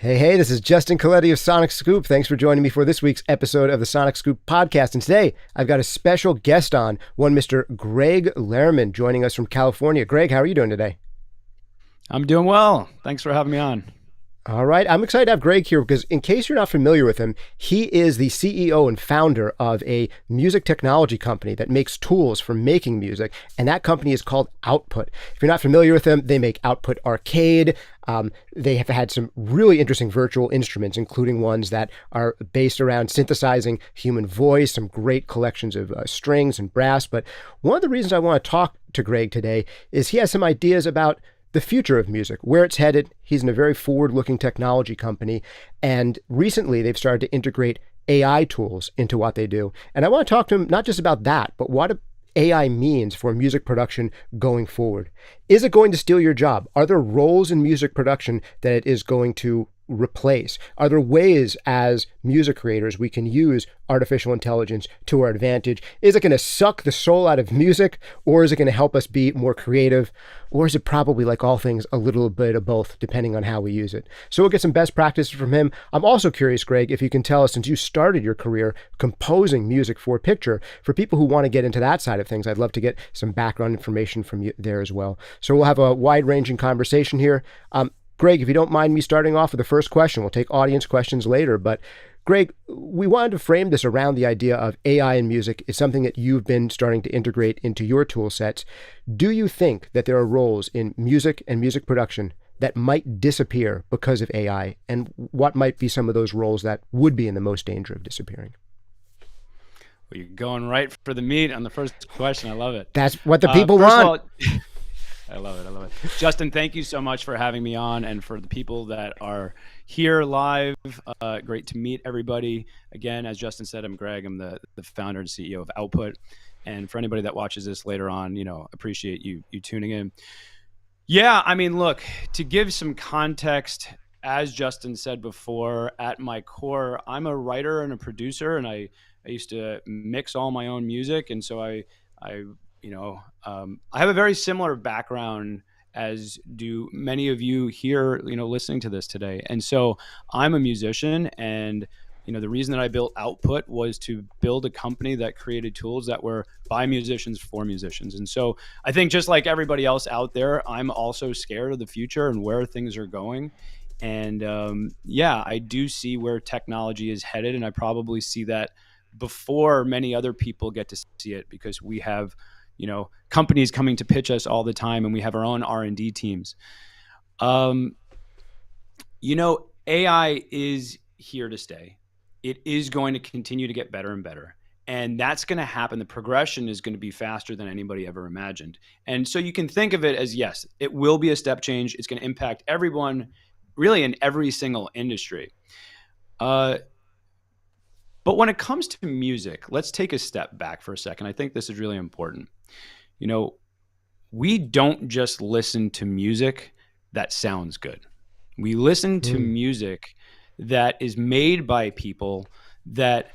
Hey, this is Justin Colletti of SonicScoop. Thanks for joining me for this week's episode of the SonicScoop podcast. And today, I've got a special guest on, one Mr. Gregg Lehrman, joining us from California. Greg, how are you doing today? I'm doing well. Thanks for having me on. All right. I'm excited to have Greg here because in case you're not familiar with him, he is the CEO and founder of a music technology company that makes tools for making music. And that company is called Output. If you're not familiar with them, they make Output Arcade. They have had some really interesting virtual instruments, including ones that are based around synthesizing human voice, some great collections of strings and brass. But one of the reasons I want to talk to Greg today is he has some ideas about the future of music, where it's headed. He's in a very forward-looking technology company, and recently they've started to integrate AI tools into what they do. And I want to talk to him not just about that, but what AI means for music production going forward. Is it going to steal your job? Are there roles in music production that it is going to replace? Are there ways as music creators we can use artificial intelligence to our advantage? Is it going to suck the soul out of music, or is it going to help us be more creative? Or is it probably, like all things, a little bit of both, depending on how we use it? So we'll get some best practices from him. I'm also curious, Greg, if you can tell us, since you started your career composing music for picture, for people who want to get into that side of things, I'd love to get some background information from you there as well. So we'll have a wide-ranging conversation here. Greg, if you don't mind me starting off with the first question, we'll take audience questions later. But Greg, we wanted to frame this around the idea of AI in music. It's something that you've been starting to integrate into your tool sets. Do you think that there are roles in music and music production that might disappear because of AI? And what might be some of those roles that would be in the most danger of disappearing? Well, you're going right for the meat on the first question. I love it. That's what the people want. I love it. Justin, thank you so much for having me on, and for the people that are here live. Great to meet everybody. Again, as Justin said, I'm Greg. I'm the founder and CEO of Output. And for anybody that watches this later on, appreciate you tuning in. Yeah, I mean, look, to give some context, as Justin said before, at my core, I'm a writer and a producer, and I used to mix all my own music. And so I have a very similar background as do many of you here, listening to this today. And so I'm a musician, and, the reason that I built Output was to build a company that created tools that were by musicians for musicians. And so I think just like everybody else out there, I'm also scared of the future and where things are going. And I do see where technology is headed, and I probably see that before many other people get to see it, because we have companies coming to pitch us all the time, and we have our own R&D teams. AI is here to stay. It is going to continue to get better and better. And that's going to happen. The progression is going to be faster than anybody ever imagined. And so you can think of it as, yes, it will be a step change. It's going to impact everyone, really, in every single industry. But when it comes to music, let's take a step back for a second. I think this is really important. We don't just listen to music that sounds good. We listen to music that is made by people that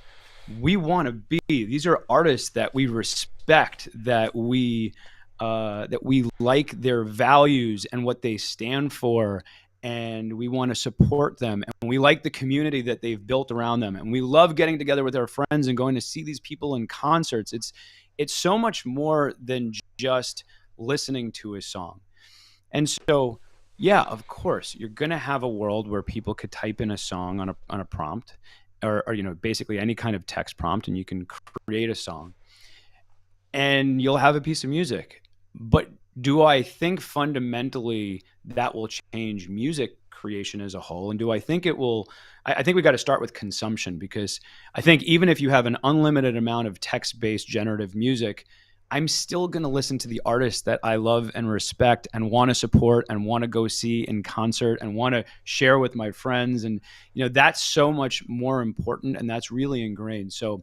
we want to be. These are artists that we respect, that we like their values and what they stand for, and we want to support them, and we like the community that they've built around them, and we love getting together with our friends and going to see these people in concerts. It's so much more than just listening to a song. And so, yeah, of course, you're going to have a world where people could type in a song on a prompt, or basically any kind of text prompt, and you can create a song, and you'll have a piece of music. But do I think fundamentally that will change music creation as a whole? And do I think it will? I think we got to start with consumption, because I think even if you have an unlimited amount of text-based generative music, I'm still going to listen to the artists that I love and respect and want to support and want to go see in concert and want to share with my friends. And, that's so much more important, and that's really ingrained. So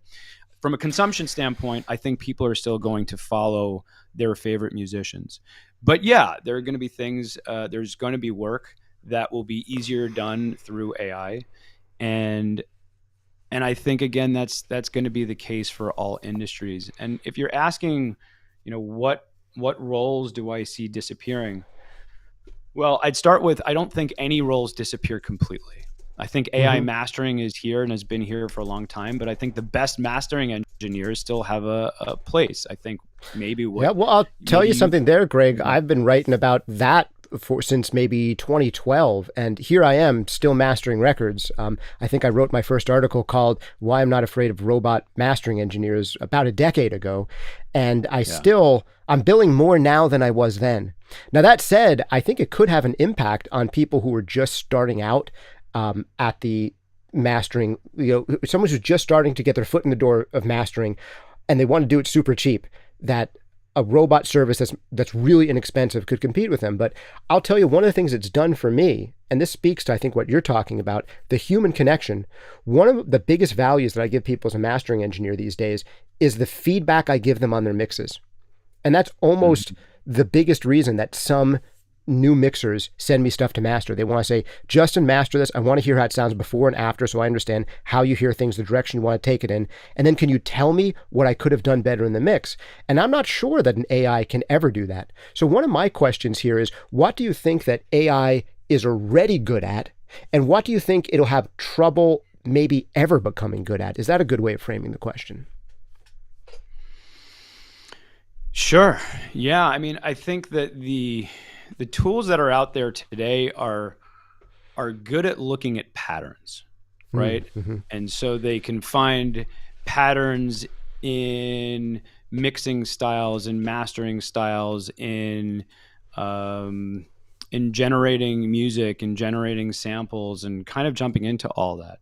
from a consumption standpoint, I think people are still going to follow their favorite musicians. But yeah, there are going to be things, there's going to be work that will be easier done through AI. And I think, again, that's going to be the case for all industries. And if you're asking, what roles do I see disappearing? Well, I'd start with, I don't think any roles disappear completely. I think AI mastering is here and has been here for a long time, but I think the best mastering engineers still have a place. I think maybe Yeah, well, I'll tell you something there, Greg. I've been writing about that since maybe 2012, and here I am still mastering records. I think I wrote my first article called "Why I'm Not Afraid of Robot Mastering Engineers" about a decade ago, and I'm billing more now than I was then. Now that said, I think it could have an impact on people who are just starting out at the mastering. Someone who's just starting to get their foot in the door of mastering, and they want to do it super cheap. That a robot service that's really inexpensive could compete with them. But I'll tell you, one of the things it's done for me, and this speaks to, I think, what you're talking about, the human connection. One of the biggest values that I give people as a mastering engineer these days is the feedback I give them on their mixes. And that's almost the biggest reason that some new mixers send me stuff to master. They want to say, Justin, master this. I want to hear how it sounds before and after so I understand how you hear things, the direction you want to take it in. And then can you tell me what I could have done better in the mix? And I'm not sure that an AI can ever do that. So one of my questions here is, what do you think that AI is already good at? And what do you think it'll have trouble maybe ever becoming good at? Is that a good way of framing the question? Sure. Yeah. I mean, I think that the tools that are out there today are good at looking at patterns, right? Mm-hmm. And so they can find patterns in mixing styles and mastering styles, in generating music and generating samples and kind of jumping into all that.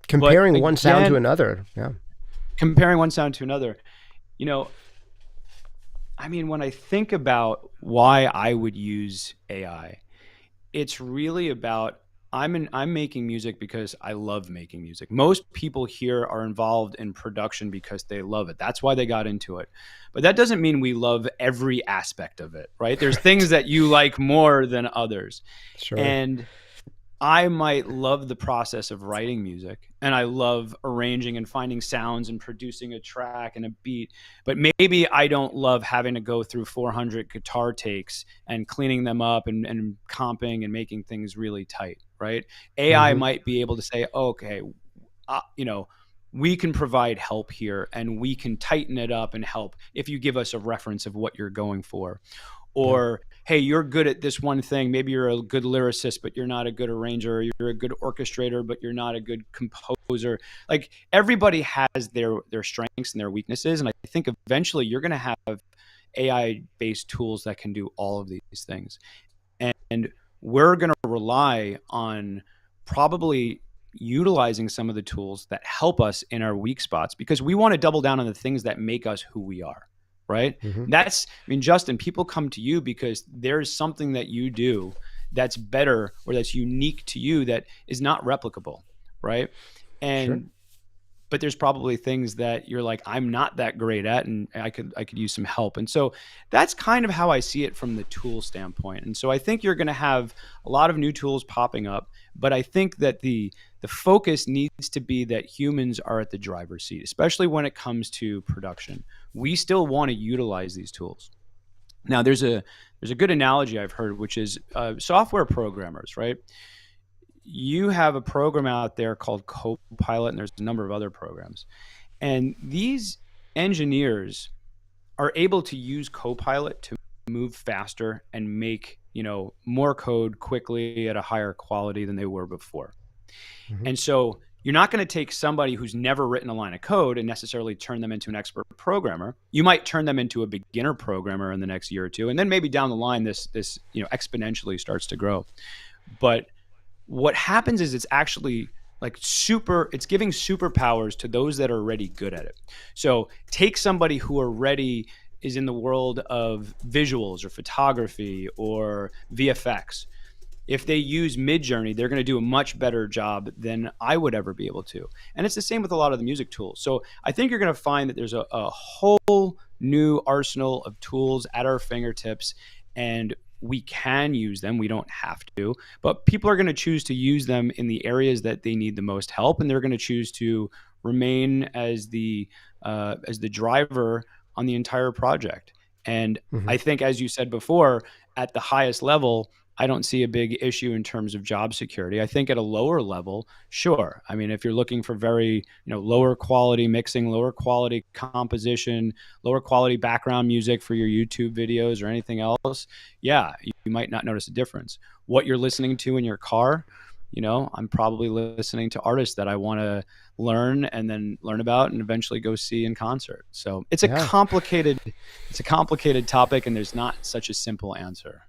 Comparing one sound to another. Yeah. Comparing one sound to another. I mean, when I think about why I would use AI, it's really about I'm making music because I love making music. Most people here are involved in production because they love it. That's why they got into it. But that doesn't mean we love every aspect of it, right? There's things that you like more than others. Sure. And I might love the process of writing music, and I love arranging and finding sounds and producing a track and a beat, but maybe I don't love having to go through 400 guitar takes and cleaning them up and comping and making things really tight, right? AI might be able to say, okay, we can provide help here and we can tighten it up and help if you give us a reference of what you're going for. Or, hey, you're good at this one thing. Maybe you're a good lyricist, but you're not a good arranger. Or you're a good orchestrator, but you're not a good composer. Like, everybody has their strengths and their weaknesses. And I think eventually you're going to have AI-based tools that can do all of these things. And we're going to rely on probably utilizing some of the tools that help us in our weak spots, because we want to double down on the things that make us who we are. Right? Justin, people come to you because there's something that you do that's better or that's unique to you that is not replicable. Right. And, but there's probably things that you're like, I'm not that great at, and I could use some help. And so that's kind of how I see it from the tool standpoint. And so I think you're going to have a lot of new tools popping up, but I think that the focus needs to be that humans are at the driver's seat, especially when it comes to production. We still want to utilize these tools. Now, there's a good analogy I've heard, which is software programmers, right? You have a program out there called Copilot, and there's a number of other programs. And these engineers are able to use Copilot to move faster and make, more code quickly at a higher quality than they were before. And so you're not going to take somebody who's never written a line of code and necessarily turn them into an expert programmer. You might turn them into a beginner programmer in the next year or two. And then maybe down the line, this exponentially starts to grow. But what happens is it's actually it's giving superpowers to those that are already good at it. So take somebody who already is in the world of visuals or photography or VFX. If they use Midjourney, they're going to do a much better job than I would ever be able to. And it's the same with a lot of the music tools. So I think you're going to find that there's a whole new arsenal of tools at our fingertips, and we can use them. We don't have to, but people are going to choose to use them in the areas that they need the most help, and they're going to choose to remain as the driver on the entire project. And I think, as you said before, at the highest level, I don't see a big issue in terms of job security. I think at a lower level, sure. I mean, if you're looking for very, lower quality mixing, lower quality composition, lower quality background music for your YouTube videos or anything else, yeah, you might not notice a difference. What you're listening to in your car, I'm probably listening to artists that I want to learn and then learn about and eventually go see in concert. So it's a complicated topic, and there's not such a simple answer.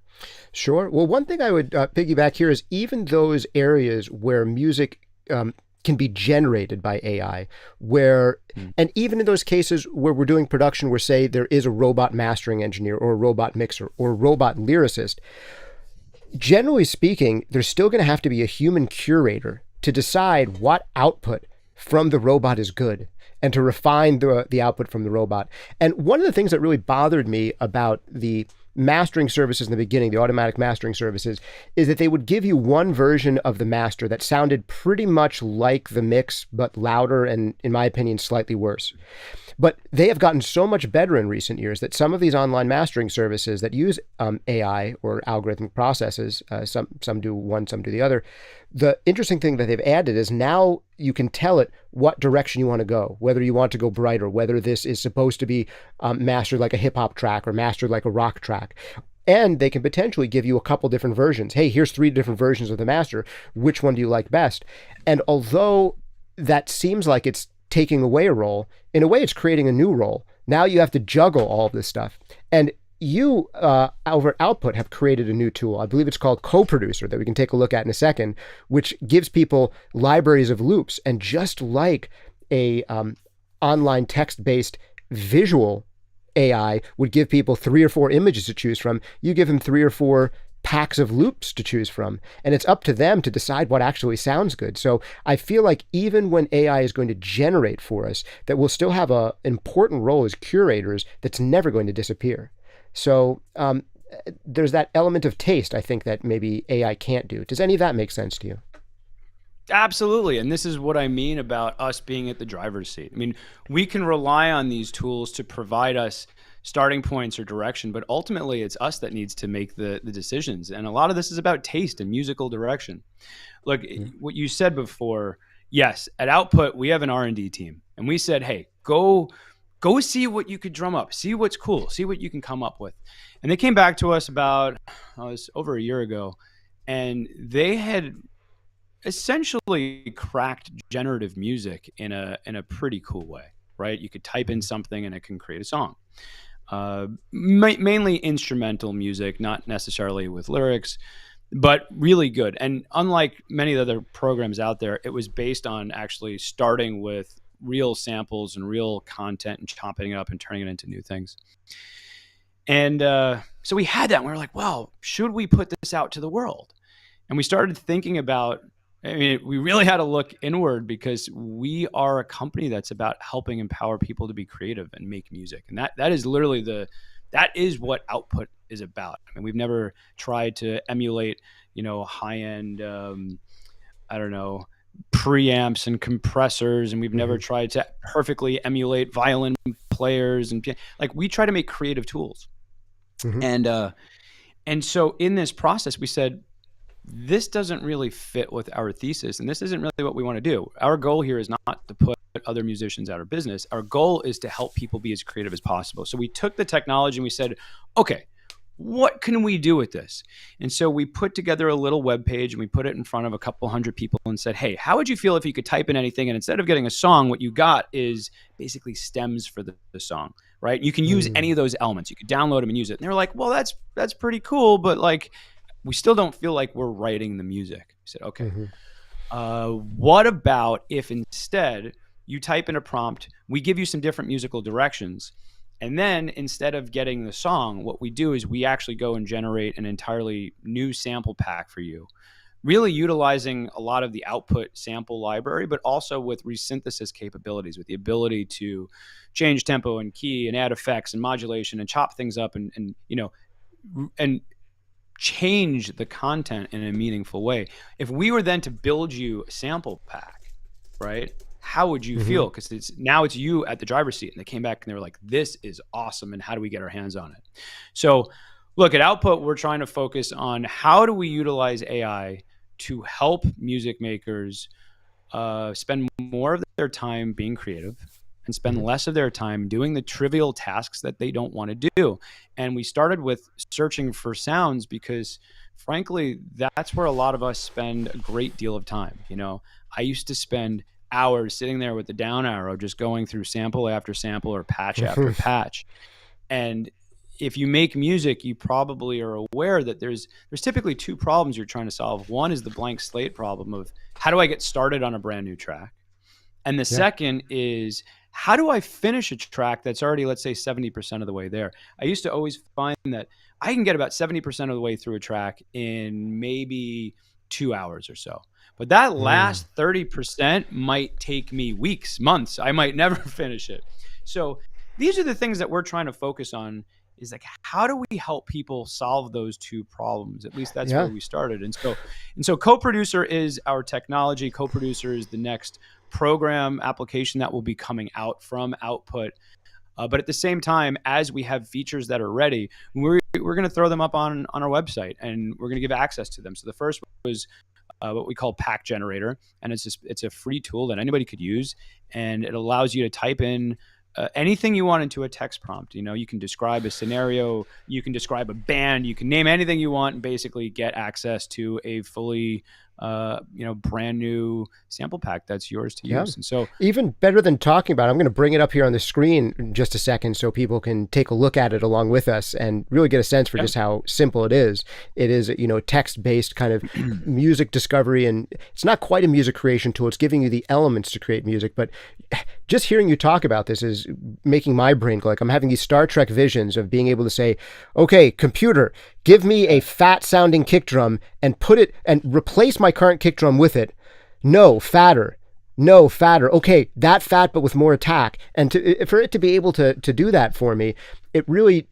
Sure. Well, one thing I would piggyback here is even those areas where music can be generated by AI, and even in those cases where we're doing production where, say, there is a robot mastering engineer or a robot mixer or a robot lyricist, generally speaking, there's still going to have to be a human curator to decide what output from the robot is good and to refine the output from the robot. And one of the things that really bothered me about the mastering services in the beginning, the automatic mastering services, is that they would give you one version of the master that sounded pretty much like the mix, but louder and, in my opinion, slightly worse. But they have gotten so much better in recent years that some of these online mastering services that use AI or algorithmic processes, some do one, some do the other. The interesting thing that they've added is now you can tell it what direction you want to go, whether you want to go brighter, whether this is supposed to be mastered like a hip hop track or mastered like a rock track. And they can potentially give you a couple different versions. Hey, here's 3 different versions of the master. Which one do you like best? And although that seems like it's taking away a role, in a way it's creating a new role. Now you have to juggle all of this stuff. And you, over Output, have created a new tool. I believe it's called Co-Producer that we can take a look at in a second, which gives people libraries of loops. And just like a online text-based visual AI would give people 3 or 4 images to choose from, you give them 3 or 4 packs of loops to choose from, and it's up to them to decide what actually sounds good. So I feel like even when AI is going to generate for us, that we'll still have an important role as curators that's never going to disappear. So there's that element of taste, I think, that maybe AI can't do. Does any of that make sense to you? Absolutely. And this is what I mean about us being at the driver's seat. I mean, we can rely on these tools to provide us starting points or direction, but ultimately it's us that needs to make the decisions. And a lot of this is about taste and musical direction. Look, what you said before, yes, at Output, we have an R&D team. And we said, hey, go see what you could drum up, see what's cool, see what you can come up with. And they came back to us about, it was over a year ago, and they had essentially cracked generative music in a pretty cool way, right? You could type in something and it can create a song. Mainly instrumental music, not necessarily with lyrics, but really good. And unlike many of the other programs out there, it was based on actually starting with real samples and real content and chopping it up and turning it into new things. And so we had that, and we were like, well, should we put this out to the world? And we started thinking about, I mean, we really had to look inward because we are a company that's about helping empower people to be creative and make music. And that is literally that is what Output is about. I mean, we've never tried to emulate, high-end, preamps and compressors, and we've never tried to perfectly emulate violin players and like we try to make creative tools. And so in this process, we said, this doesn't really fit with our thesis, and this isn't really what we want to do. Our goal here is not to put other musicians out of business. Our goal is to help people be as creative as possible. So we took the technology and we said, okay, what can we do with this? And so we put together a little web page and we put it in front of a couple hundred people and said, hey, how would you feel if you could type in anything, and instead of getting a song, what you got is basically stems for the song, right? You can use any of those elements. You could download them and use it. And they were like, well, that's pretty cool, but like, we still don't feel like we're writing the music. I said, okay, what about if instead you type in a prompt, we give you some different musical directions, and then instead of getting the song, what we do is we actually go and generate an entirely new sample pack for you, really utilizing a lot of the Output sample library, but also with resynthesis capabilities, with the ability to change tempo and key and add effects and modulation and chop things up and change the content in a meaningful way. If we were then to build you a sample pack, right, how would you feel? Because it's you at the driver's seat. And they came back and they were like, this is awesome, and how do we get our hands on it? So Look, at Output, we're trying to focus on how do we utilize AI to help music makers spend more of their time being creative and spend Mhm. less of their time doing the trivial tasks that they don't want to do. And we started with searching for sounds because, frankly, that's where a lot of us spend a great deal of time. I used to spend hours sitting there with the down arrow, just going through sample after sample or patch after patch. And if you make music, you probably are aware that there's typically two problems you're trying to solve. One is the blank slate problem of how do I get started on a brand new track? And the Yeah. second is how do I finish a track that's already, let's say, 70% of the way there? I used to always find that I can get about 70% of the way through a track in maybe 2 hours or so. But that Mm. last 30% might take me weeks, months. I might never finish it. So these are the things that we're trying to focus on, is like, how do we help people solve those two problems? At least that's Yeah. where we started. And so co-producer is our technology. Co-producer is the next program application that will be coming out from Output. But at the same time, as we have features that are ready, we're going to throw them up on our website, and we're going to give access to them. So the first was what we call Pack Generator, and it's a free tool that anybody could use, and it allows you to type in anything you want into a text prompt. You can describe a scenario, you can describe a band, you can name anything you want, and basically get access to a fully brand new sample pack that's yours to Yeah. use. And so Even better than talking about it, I'm going to bring it up here on the screen in just a second so people can take a look at it along with us and really get a sense for yeah, just how simple it is. It is, text-based kind of music discovery, and it's not quite a music creation tool. It's giving you the elements to create music, but just hearing you talk about this is making my brain go. Like, I'm having these Star Trek visions of being able to say, okay, computer, give me a fat sounding kick drum and put it and replace my current kick drum with it. No, fatter. No, fatter. Okay, that fat, but with more attack. And for it to be able to do that for me, it really,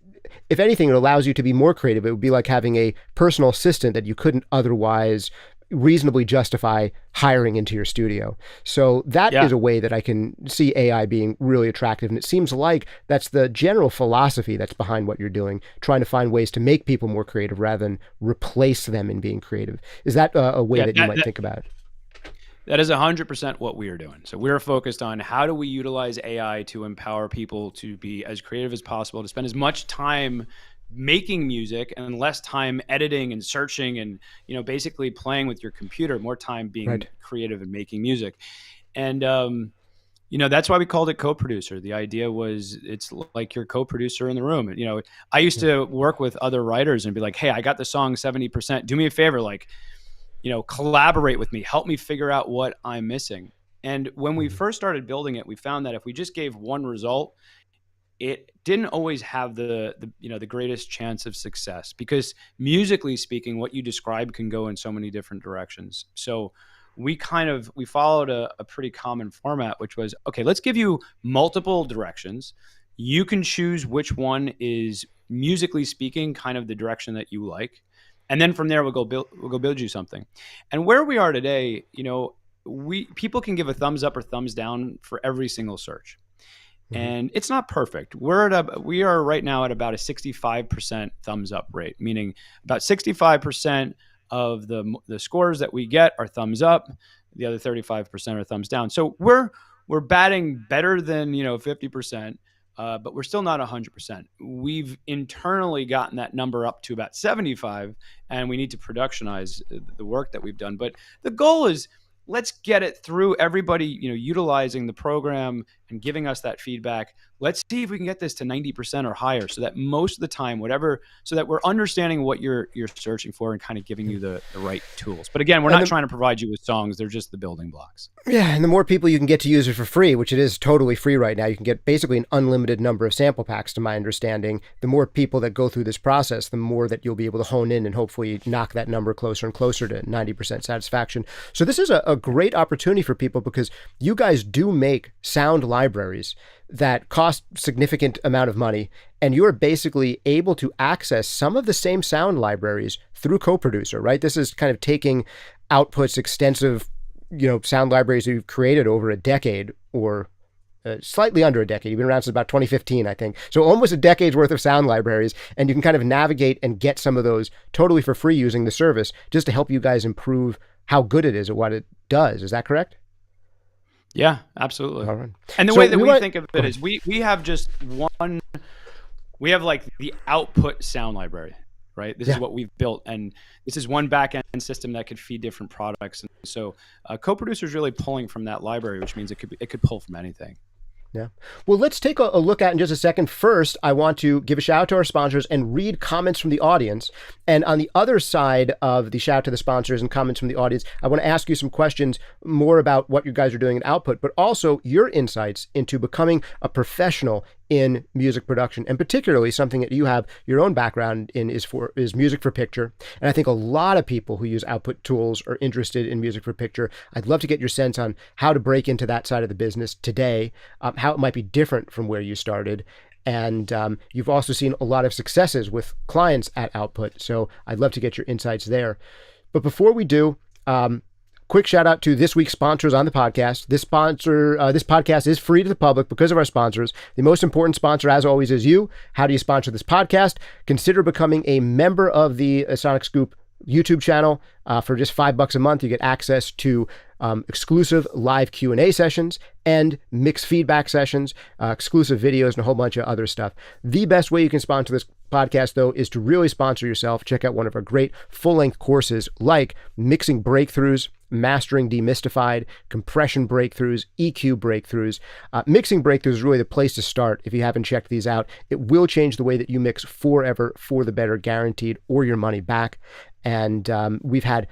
if anything, it allows you to be more creative. It would be like having a personal assistant that you couldn't otherwise reasonably justify hiring into your studio. So that yeah. is a way that I can see AI being really attractive. And it seems like that's the general philosophy that's behind what you're doing, trying to find ways to make people more creative rather than replace them in being creative. Is that a way Yeah, that you might think about it? that is 100% what we are doing. So we're focused on how do we utilize AI to empower people to be as creative as possible, to spend as much time making music and less time editing and searching and basically playing with your computer, more time being Right. creative and making music. And that's why we called it co-producer. The idea was it's like your co-producer in the room. I used to work with other writers and be like, hey, I got the song 70%. Do me a favor, like, collaborate with me, help me figure out what I'm missing. And when we Mhm. first started building it, we found that if we just gave one result, it didn't always have the greatest chance of success, because musically speaking, what you describe can go in so many different directions. So we followed a pretty common format, which was, okay, let's give you multiple directions. You can choose which one is, musically speaking, kind of the direction that you like, and then from there we'll go build you something. And where we are today, people can give a thumbs up or thumbs down for every single search, Mhm. and it's not perfect. We are right now at about a 65% thumbs up rate, meaning about 65% of the scores that we get are thumbs up. The other 35% are thumbs down. So we're batting better than 50%, but we're still not 100%. We've internally gotten that number up to about 75, and we need to productionize the work that we've done. But the goal is, let's get it through everybody, utilizing the program and giving us that feedback. Let's see if we can get this to 90% or higher, so that most of the time, so that we're understanding what you're searching for and kind of giving you the right tools. But again, we're And not the, trying to provide you with songs. They're just the building blocks. Yeah, and the more people you can get to use it for free, which it is totally free right now, you can get basically an unlimited number of sample packs, to my understanding. The more people that go through this process, the more that you'll be able to hone in and hopefully knock that number closer and closer to 90% satisfaction. So this is a great opportunity for people, because you guys do make sound libraries that cost significant amount of money, and you're basically able to access some of the same sound libraries through co-producer, right? This is kind of taking Output's extensive sound libraries that you've created over a decade or slightly under a decade. You've been around since about 2015, I think. So almost a decade's worth of sound libraries, and you can kind of navigate and get some of those totally for free using the service just to help you guys improve how good it is at what it does. Is that correct? Yeah, absolutely. All right. And the So way that we we want- think of it is we have just one, we have like the output sound library, right? This is what we've built. And this is one back end system that could feed different products. And so co-producer is really pulling from that library, which means it could pull from anything. Yeah. Well, let's take a look at it in just a second. First, I want to give a shout out to our sponsors and read comments from the audience. And on the other side of the shout out to the sponsors and comments from the audience, I want to ask you some questions more about what you guys are doing in Output, but also your insights into becoming a professional in music production, and particularly something that you have your own background in is music for picture. And I think a lot of people who use output tools are interested in music for picture. I'd love to get your sense on how to break into that side of the business today, how it might be different from where you started. And you've also seen a lot of successes with clients at Output. So I'd love to get your insights there. But before we do, quick shout out to this week's sponsors on the podcast. This podcast is free to the public because of our sponsors. The most important sponsor, as always, is you. How do you sponsor this podcast? Consider becoming a member of the SonicScoop YouTube channel. For just $5 a month, you get access to exclusive live Q&A sessions and mixed feedback sessions, exclusive videos, and a whole bunch of other stuff. The best way you can sponsor this podcast, though, is to really sponsor yourself. Check out one of our great full-length courses like Mixing Breakthroughs, Mastering Demystified, Compression Breakthroughs, EQ Breakthroughs. Mixing Breakthroughs is really the place to start if you haven't checked these out. It will change the way that you mix forever, for the better, guaranteed, or your money back. And we've had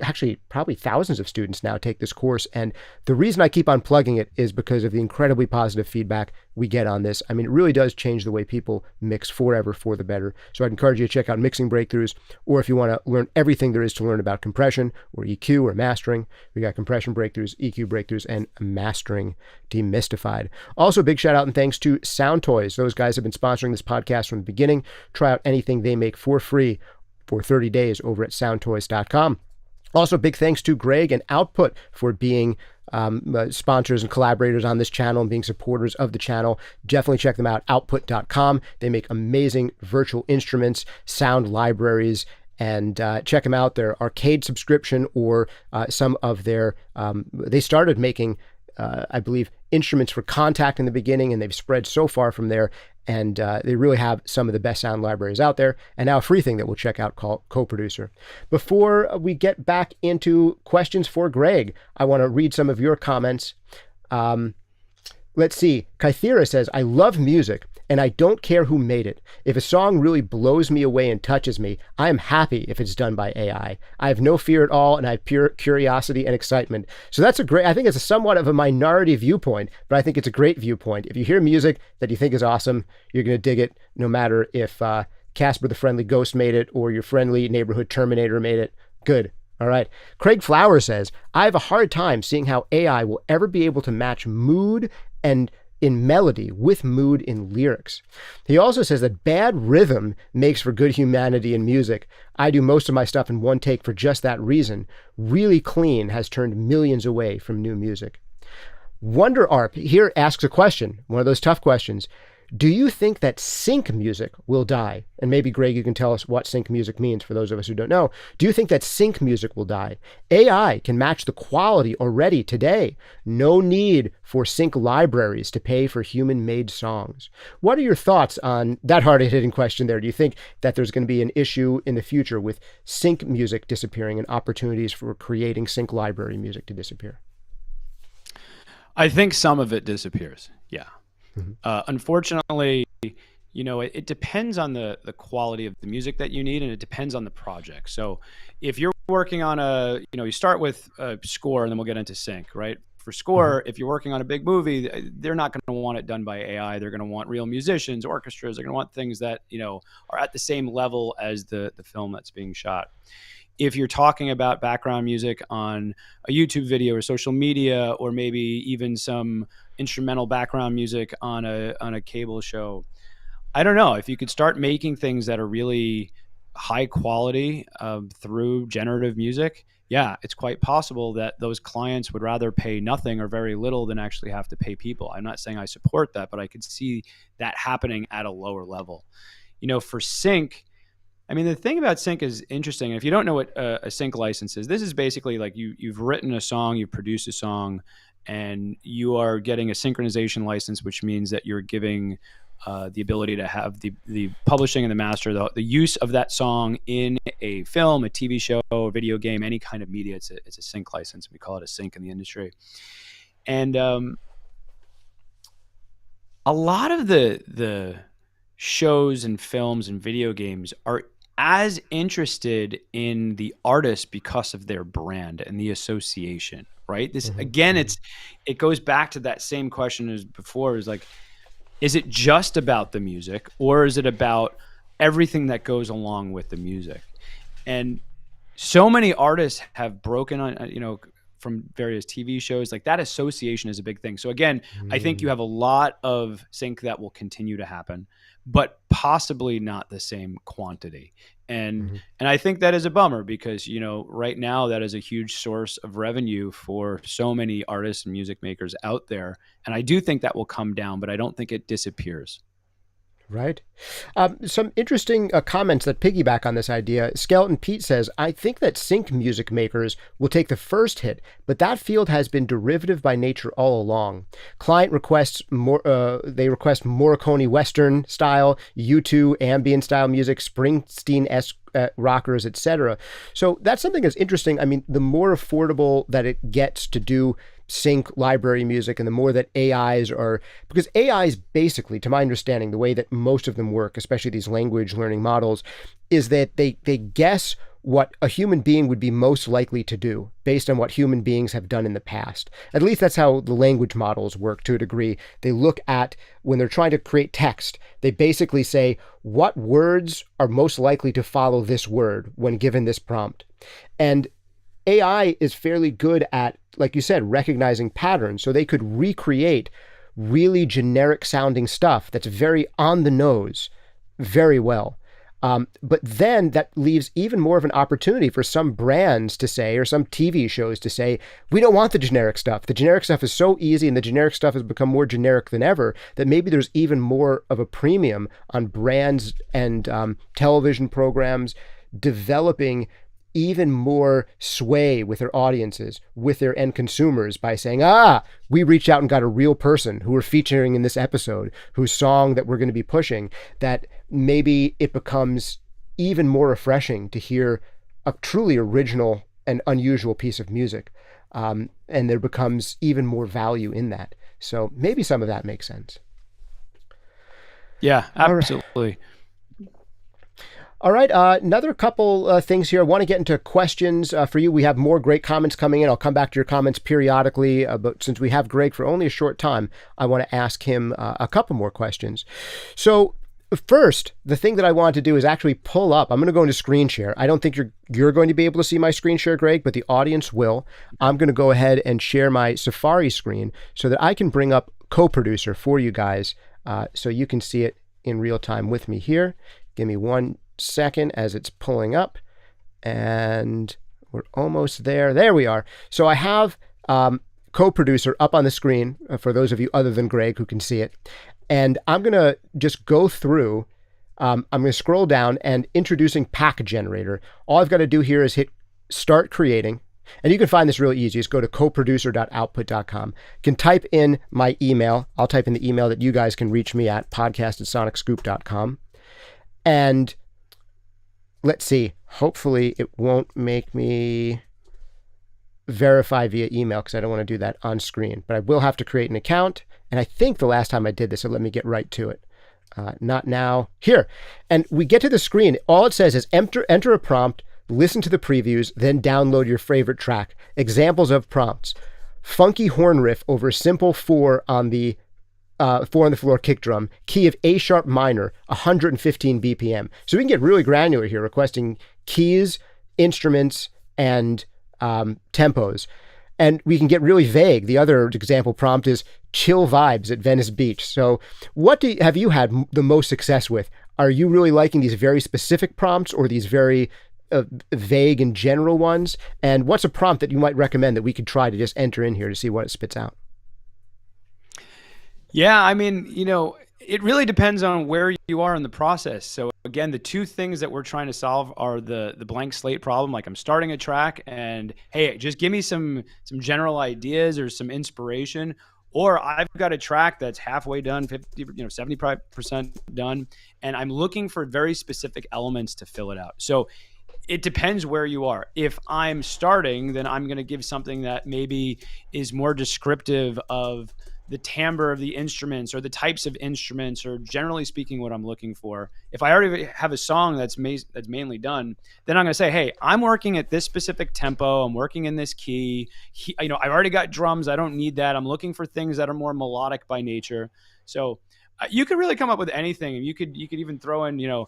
actually probably thousands of students now take this course. And the reason I keep on plugging it is because of the incredibly positive feedback we get on this. I mean, it really does change the way people mix forever, for the better. So I'd encourage you to check out Mixing Breakthroughs, or if you want to learn everything there is to learn about compression or EQ or mastering, we got Compression Breakthroughs, EQ Breakthroughs, and Mastering Demystified. Also, big shout out and thanks to Sound Toys. Those guys have been sponsoring this podcast from the beginning. Try out anything they make for free for 30 days over at soundtoys.com. Also, big thanks to Gregg and Output for being sponsors and collaborators on this channel and being supporters of the channel. Definitely check them out, output.com. They make amazing virtual instruments, sound libraries, and check them out. Their arcade subscription or some of their, they started making, I believe, instruments for Contact in the beginning, and they've spread so far from there. And they really have some of the best sound libraries out there, and now a free thing that we'll check out called Co-Producer. Before we get back into questions for Gregg, I want to read some of your comments. Let's see. Kythera says, I love music, and I don't care who made it. If a song really blows me away and touches me, I am happy if it's done by AI. I have no fear at all, and I have pure curiosity and excitement. So that's I think it's a somewhat of a minority viewpoint, but I think it's a great viewpoint. If you hear music that you think is awesome, you're going to dig it, no matter if Casper the Friendly Ghost made it or your friendly neighborhood Terminator made it. Good. All right. Craig Flower says, I have a hard time seeing how AI will ever be able to match mood and in melody with mood in lyrics. He also says that bad rhythm makes for good humanity in music. I do most of my stuff in one take for just that reason. Really Clean has turned millions away from new music. Wonder Arp here asks a question, one of those tough questions. Do you think that sync music will die? And maybe, Gregg, you can tell us what sync music means for those of us who don't know. Do you think that sync music will die? AI can match the quality already today. No need for sync libraries to pay for human-made songs. What are your thoughts on that hard-hitting question there? Do you think that there's going to be an issue in the future with sync music disappearing and opportunities for creating sync library music to disappear? I think some of it disappears, yeah. Mm-hmm. Unfortunately, it depends on the quality of the music that you need, and it depends on the project. So if you're working on you start with a score, and then we'll get into sync, right? For score, if you're working on a big movie, they're not going to want it done by AI. They're going to want real musicians, orchestras. They're going to want things that, are at the same level as the film that's being shot. If you're talking about background music on a YouTube video or social media, or maybe even some instrumental background music on a cable show, I don't know, if you could start making things that are really high quality through generative music, yeah, it's quite possible that those clients would rather pay nothing or very little than actually have to pay people. I'm not saying I support that, but I could see that happening at a lower level. For sync, I mean, the thing about sync is interesting. If you don't know what a sync license is, this is basically like you've written a song, you've produced a song, and you are getting a synchronization license, which means that you're giving the ability to have the publishing and the master, the use of that song in a film, a TV show, a video game, any kind of media. It's a sync license. We call it a sync in the industry. And a lot of the shows and films and video games are as interested in the artist because of their brand and the association, right? This again, it goes back to that same question as before. Is like, is it just about the music, or is it about everything that goes along with the music? And so many artists have broken on, from various TV shows, like that association is a big thing. So again, I think you have a lot of sync that will continue to happen, but possibly not the same quantity. And I think that is a bummer because, right now that is a huge source of revenue for so many artists and music makers out there. And I do think that will come down, but I don't think it disappears. Right. Some interesting comments that piggyback on this idea. Skeleton Pete says, I think that sync music makers will take the first hit, but that field has been derivative by nature all along. Client requests more, they request Morricone Western style, U2 ambient style music, Springsteen-esque rockers, etc. So that's something that's interesting. I mean, the more affordable that it gets to do sync library music, and the more that AIs are, because AIs basically, to my understanding, the way that most of them work, especially these language learning models, is that they guess what a human being would be most likely to do based on what human beings have done in the past. At least that's how the language models work to a degree. They look at, when they're trying to create text, they basically say, what words are most likely to follow this word when given this prompt? And AI is fairly good at, like you said, recognizing patterns. So they could recreate really generic sounding stuff that's very on the nose very well. But then that leaves even more of an opportunity for some brands to say, or some TV shows to say, we don't want the generic stuff. The generic stuff is so easy and the generic stuff has become more generic than ever that maybe there's even more of a premium on brands and television programs developing even more sway with their audiences, with their end consumers, by saying, we reached out and got a real person who we're featuring in this episode, whose song that we're going to be pushing, that maybe it becomes even more refreshing to hear a truly original and unusual piece of music. And there becomes even more value in that. So maybe some of that makes sense. Yeah, absolutely. All right, another couple things here. I want to get into questions for you. We have more great comments coming in. I'll come back to your comments periodically, but since we have Gregg for only a short time, I want to ask him a couple more questions. So first, the thing that I want to do is actually pull up. I'm going to go into screen share. I don't think you're going to be able to see my screen share, Gregg, but the audience will. I'm going to go ahead and share my Safari screen so that I can bring up Co-Producer for you guys so you can see it in real time with me here. Give me 1 second as it's pulling up, and we're almost there. There we are. So I have Co-Producer up on the screen for those of you other than Gregg who can see it. And I'm going to just go through, I'm going to scroll down and introducing Pack Generator. All I've got to do here is hit Start Creating. And you can find this really easy. Just go to coproducer.output.com. You can type in my email. I'll type in the email that you guys can reach me at, podcast@sonicscoop.com. And let's see, hopefully it won't make me verify via email because I don't want to do that on screen, but I will have to create an account. And I think the last time I did this, so let me get right to it. Not now. Here. And we get to the screen. All it says is enter a prompt, listen to the previews, then download your favorite track. Examples of prompts. Funky horn riff over simple 4 on the 4 on the floor kick drum, key of A sharp minor, 115 BPM. So we can get really granular here, requesting keys, instruments, and tempos. And we can get really vague. The other example prompt is chill vibes at Venice Beach. So what have you had the most success with? Are you really liking these very specific prompts or these very vague and general ones? And what's a prompt that you might recommend that we could try to just enter in here to see what it spits out? Yeah, I mean, it really depends on where you are in the process. So again, the two things that we're trying to solve are the blank slate problem. Like I'm starting a track and hey, just give me some general ideas or some inspiration. Or I've got a track that's halfway done, 50, 75% done, and I'm looking for very specific elements to fill it out. So it depends where you are. If I'm starting, then I'm going to give something that maybe is more descriptive of the timbre of the instruments or the types of instruments, or generally speaking, what I'm looking for. If I already have a song that's mainly done, then I'm going to say, hey, I'm working at this specific tempo. I'm working in this key. I've already got drums. I don't need that. I'm looking for things that are more melodic by nature. So you could really come up with anything. You could even throw in,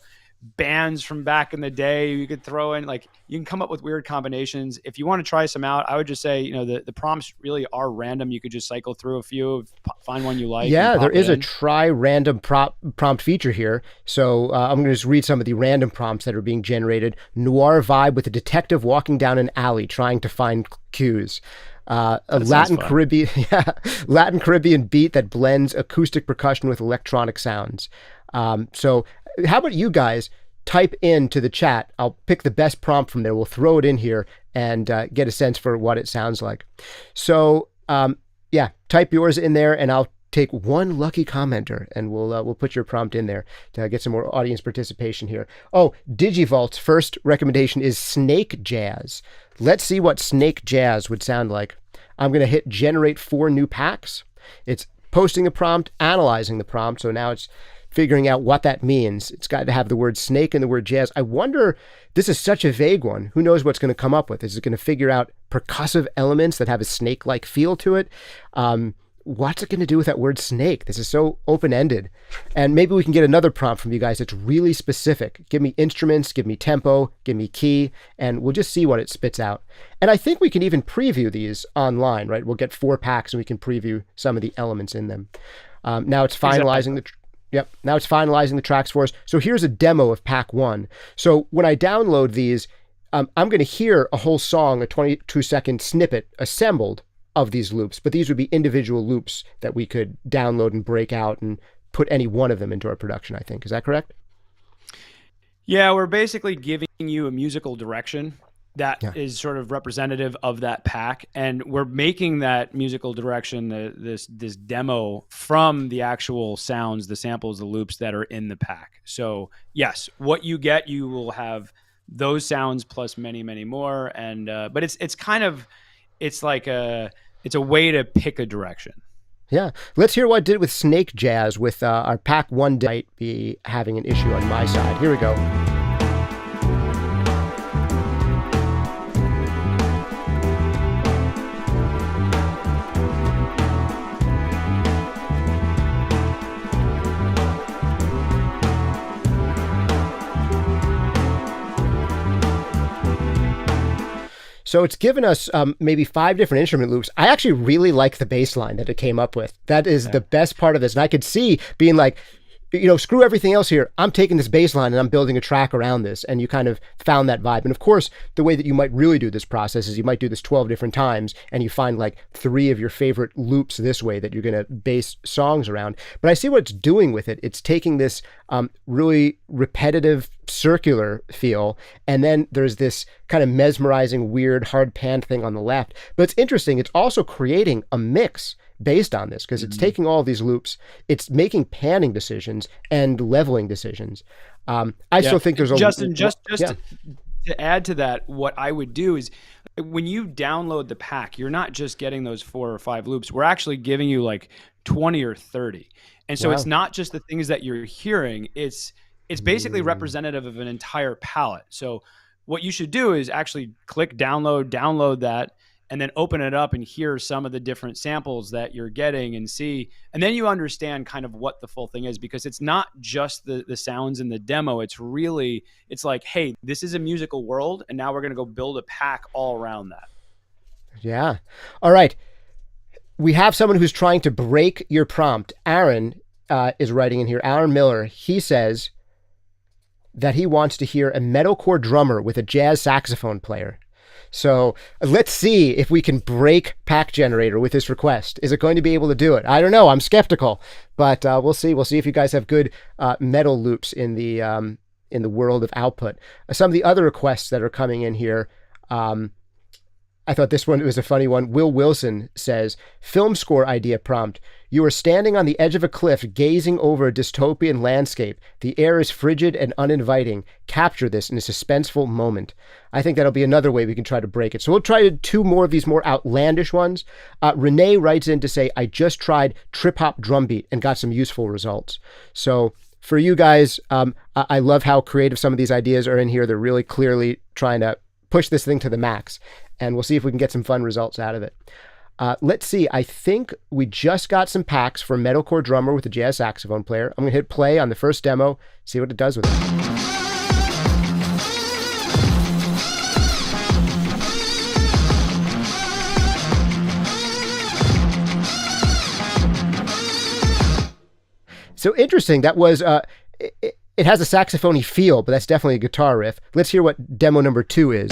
bands from back in the day. You could throw in, you can come up with weird combinations. If you want to try some out, I would just say, the prompts really are random. You could just cycle through a few, find one you like. Yeah, there is a try random prompt feature here. So I'm going to just read some of the random prompts that are being generated. Noir vibe with a detective walking down an alley trying to find cues. A Latin Caribbean beat that blends acoustic percussion with electronic sounds. So how about you guys type into the chat? I'll pick the best prompt from there. We'll throw it in here and get a sense for what it sounds like. So type yours in there, and I'll take one lucky commenter, and we'll put your prompt in there to get some more audience participation here. Oh, Digivolt's first recommendation is Snake Jazz. Let's see what Snake Jazz would sound like. I'm going to hit generate 4 new packs. It's posting a prompt, analyzing the prompt. So now it's figuring out what that means. It's got to have the word snake and the word jazz. I wonder, this is such a vague one. Who knows what's going to come up with? Is it going to figure out percussive elements that have a snake-like feel to it? What's it going to do with that word snake? This is so open-ended. And maybe we can get another prompt from you guys that's really specific. Give me instruments, give me tempo, give me key, and we'll just see what it spits out. And I think we can even preview these online, right? We'll get 4 packs and we can preview some of the elements in them. Now it's finalizing Now it's finalizing the tracks for us. So here's a demo of pack 1. So when I download these, I'm going to hear a whole song, a 22-second snippet assembled of these loops, but these would be individual loops that we could download and break out and put any one of them into our production, I think. Is that correct? Yeah, we're basically giving you a musical direction that is sort of representative of that pack, and we're making that musical direction, this demo, from the actual sounds, the samples, the loops that are in the pack. So yes, what you get, you will have those sounds plus many, many more, and but it's a way to pick a direction. Yeah. Let's hear what it did with Snake Jazz with our pack 1 might be having an issue on my side. Here we go. So it's given us maybe 5 different instrument loops. I actually really like the bass line that it came up with. That is the best part of this. And I could see being like, screw everything else here. I'm taking this bass line and I'm building a track around this. And you kind of found that vibe. And of course, the way that you might really do this process is you might do this 12 different times and you find like 3 of your favorite loops this way that you're going to base songs around. But I see what it's doing with it. It's taking this really repetitive circular feel, and then there's this kind of mesmerizing weird hard pan thing on the left. But it's interesting, it's also creating a mix based on this, because it's taking all these loops, it's making panning decisions and leveling decisions. I still think there's a Justin, just to add to that, what I would do is when you download the pack, you're not just getting those 4 or 5 loops. We're actually giving you like 20 or 30. And so it's not just the things that you're hearing, it's basically representative of an entire palette. So what you should do is actually click download that, and then open it up and hear some of the different samples that you're getting and see. And then you understand kind of what the full thing is, because it's not just the sounds in the demo. It's like, hey, this is a musical world, and now we're going to go build a pack all around that. Yeah. All right. We have someone who's trying to break your prompt. Aaron is writing in here. Aaron Miller. He says, that he wants to hear a metalcore drummer with a jazz saxophone player. So let's see if we can break Pack Generator with this request. Is it going to be able to do it? I don't know. I'm skeptical, but we'll see. We'll see if you guys have good metal loops in the world of output. Some of the other requests that are coming in here. I thought this one was a funny one. Will Wilson says, film score idea prompt. You are standing on the edge of a cliff, gazing over a dystopian landscape. The air is frigid and uninviting. Capture this in a suspenseful moment. I think that'll be another way we can try to break it. So we'll try two more of these more outlandish ones. Renee writes in to say, I just tried trip hop drum beat and got some useful results. So for you guys, I love how creative some of these ideas are in here. They're really clearly trying to push this thing to the max. And we'll see if we can get some fun results out of it. Let's see. I think we just got some packs for metalcore drummer with a jazz saxophone player. I'm going to hit play on the first demo, see what it does with it. So interesting. That was, it has a saxophone-y feel, but that's definitely a guitar riff. Let's hear what demo number 2 is.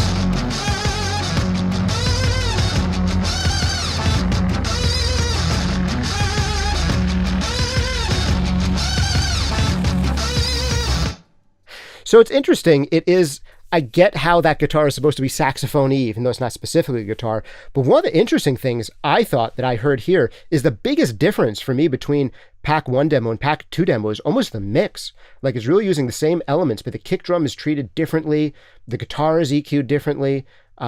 So it's interesting. It is, I get how that guitar is supposed to be saxophone-y, even though it's not specifically a guitar. But one of the interesting things I thought that I heard here is the biggest difference for me between Pack 1 demo and Pack 2 demo is almost the mix. Like, it's really using the same elements, but the kick drum is treated differently. The guitar is EQ'd differently.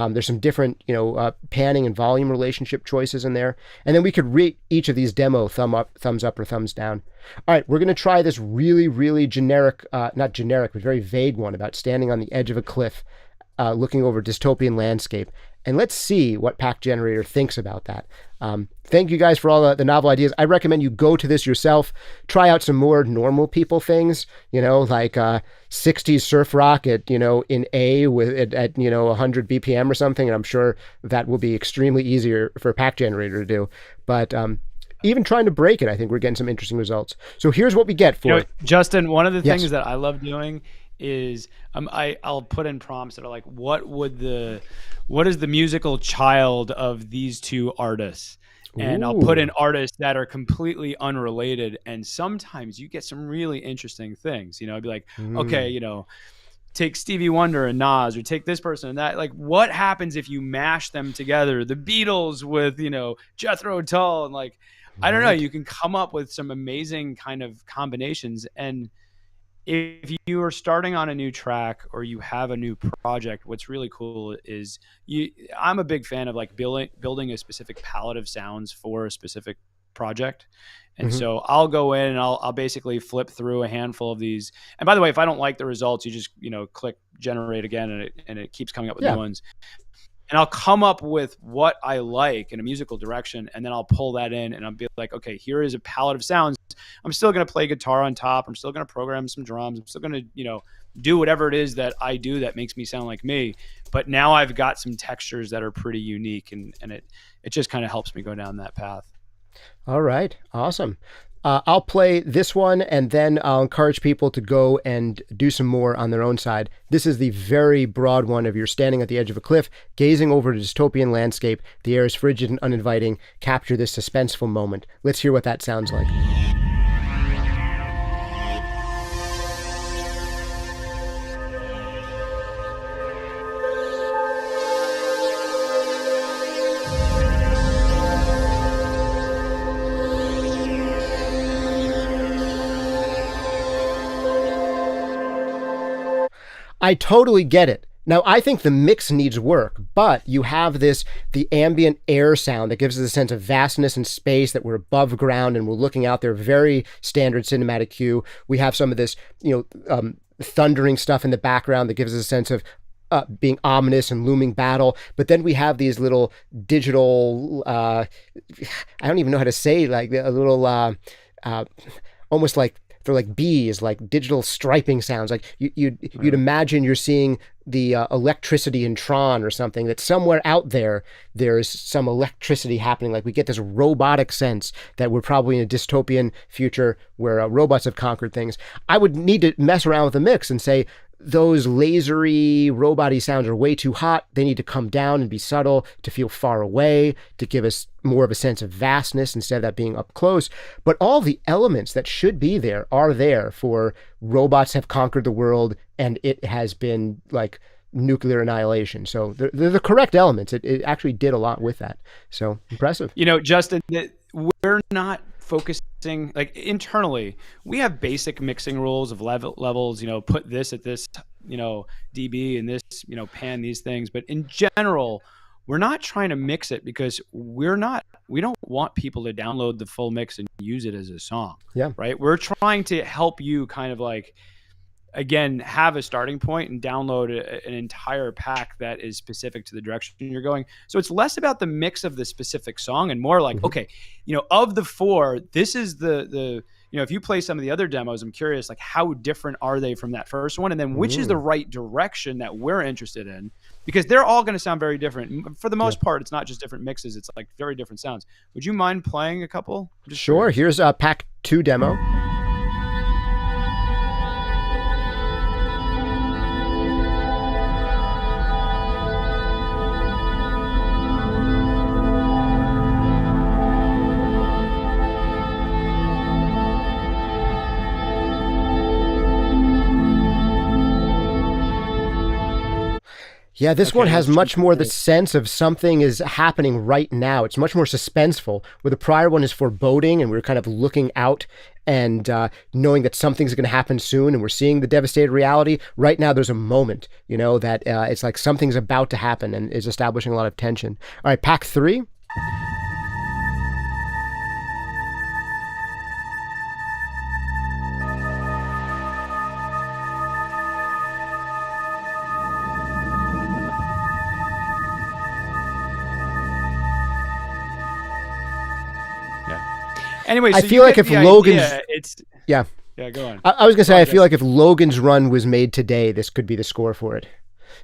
There's some different, panning and volume relationship choices in there. And then we could rate each of these demo thumbs up or thumbs down. All right, we're going to try this really, really generic, not generic, but very vague one about standing on the edge of a cliff, looking over a dystopian landscape. And let's see what Pack Generator thinks about that. Thank you guys for all the novel ideas. I recommend you go to this yourself. Try out some more normal people things, like 60s surf rock at, in A with at 100 BPM or something. And I'm sure that will be extremely easier for a Pack Generator to do. But even trying to break it, I think we're getting some interesting results. So here's what we get for it. Justin, one of the things that I love doing is I'll put in prompts that are like, what is the musical child of these two artists? And I'll put in artists that are completely unrelated. And sometimes you get some really interesting things, I'd be like, okay, take Stevie Wonder and Nas, or take this person and that. Like, what happens if you mash them together? The Beatles with, Jethro Tull, and like, I don't know, you can come up with some amazing kind of combinations. And if you are starting on a new track or you have a new project, what's really cool is I'm a big fan of like building a specific palette of sounds for a specific project. And so I'll go in and I'll basically flip through a handful of these. And by the way, if I don't like the results, you just, click generate again and it keeps coming up with new ones. And I'll come up with what I like in a musical direction, and then I'll pull that in and I'll be like, okay, here is a palette of sounds. I'm still going to play guitar on top. I'm still going to program some drums. I'm still going to, do whatever it is that I do that makes me sound like me. But now I've got some textures that are pretty unique, and it just kind of helps me go down that path. All right. Awesome. I'll play this one, and then I'll encourage people to go and do some more on their own side. This is the very broad one of you're standing at the edge of a cliff, gazing over a dystopian landscape. The air is frigid and uninviting. Capture this suspenseful moment. Let's hear what that sounds like. I totally get it. Now, I think the mix needs work, but you have the ambient air sound that gives us a sense of vastness and space, that we're above ground and we're looking out there. Very standard cinematic cue. We have some of this, thundering stuff in the background that gives us a sense of being ominous and looming battle. But then we have these little digital, I don't even know how to say, like a little, almost like they're like bees, like digital striping sounds. Like you'd imagine you're seeing the electricity in Tron or something, that somewhere out there's some electricity happening. Like we get this robotic sense that we're probably in a dystopian future where robots have conquered things. I would need to mess around with the mix and say, those lasery, robot-y sounds are way too hot. They need to come down and be subtle to feel far away, to give us more of a sense of vastness instead of that being up close. But all the elements that should be there are there for robots have conquered the world and it has been like nuclear annihilation. So they're the correct elements. It actually did a lot with that. So impressive. You know, Justin, we're not focusing, like internally, we have basic mixing rules of levels, you know, put this at this, you know, dB and this, you know, pan these things. But in general, we're not trying to mix it because we don't want people to download the full mix and use it as a song. Yeah. Right. We're trying to help you kind of like, again, have a starting point and download an entire pack that is specific to the direction you're going. So it's less about the mix of the specific song and more like, okay, you know, of the four, this is the, you know, if you play some of the other demos, I'm curious, like how different are they from that first one? And then which is the right direction that we're interested in? Because they're all going to sound very different. For the most part, it's not just different mixes. It's like very different sounds. Would you mind playing a couple? Sure. Here's a pack 2 demo. Yeah, this one has much more the sense of something is happening right now. It's much more suspenseful, where the prior one is foreboding and we're kind of looking out and knowing that something's going to happen soon and we're seeing the devastated reality. Right now, there's a moment, you know, that it's like something's about to happen and is establishing a lot of tension. All right, pack 3. Anyway, so I feel like if Logan's... Yeah, go on. I was going to say, I feel like if Logan's Run was made today, this could be the score for it.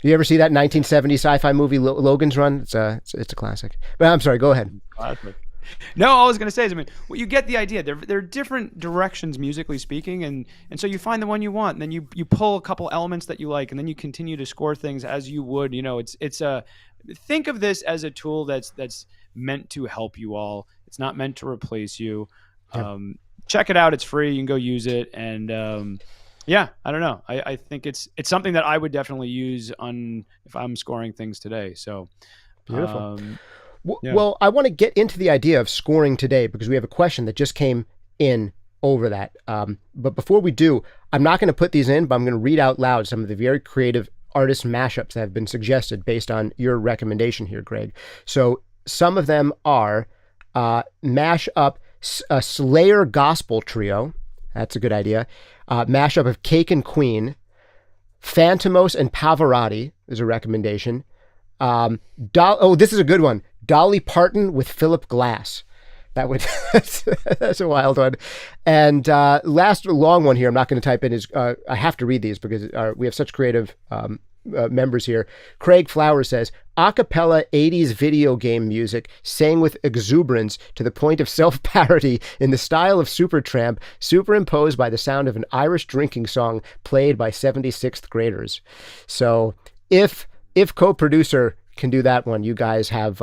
You ever see that 1970 sci-fi movie, Logan's Run? It's a classic. But I'm sorry, go ahead. Classic. No, all I was going to say is, I mean, well, you get the idea. There are different directions musically speaking, and so you find the one you want, and then you pull a couple elements that you like, and then you continue to score things as you would. You know, it's a think of this as a tool that's meant to help you all. It's not meant to replace you. Check it out. It's free. You can go use it. And yeah, I don't know. I think it's something that I would definitely use on if I'm scoring things today. So beautiful. Well, I want to get into the idea of scoring today because we have a question that just came in over that. But before we do, I'm not going to put these in, but I'm going to read out loud some of the very creative artist mashups that have been suggested based on your recommendation here, Greg. So some of them are mash up a Slayer gospel trio. That's a good idea. Mashup of Cake and Queen. Phantomos and Pavarotti is a recommendation. This is a good one. Dolly Parton with Philip Glass. That would that's a wild one. And last long one here, I'm not going to type in, is I have to read these because we have such creative members here. Craig Flowers says, a cappella 80s video game music sang with exuberance to the point of self-parody in the style of Supertramp, superimposed by the sound of an Irish drinking song played by 76th graders. So if co-producer can do that one, you guys have,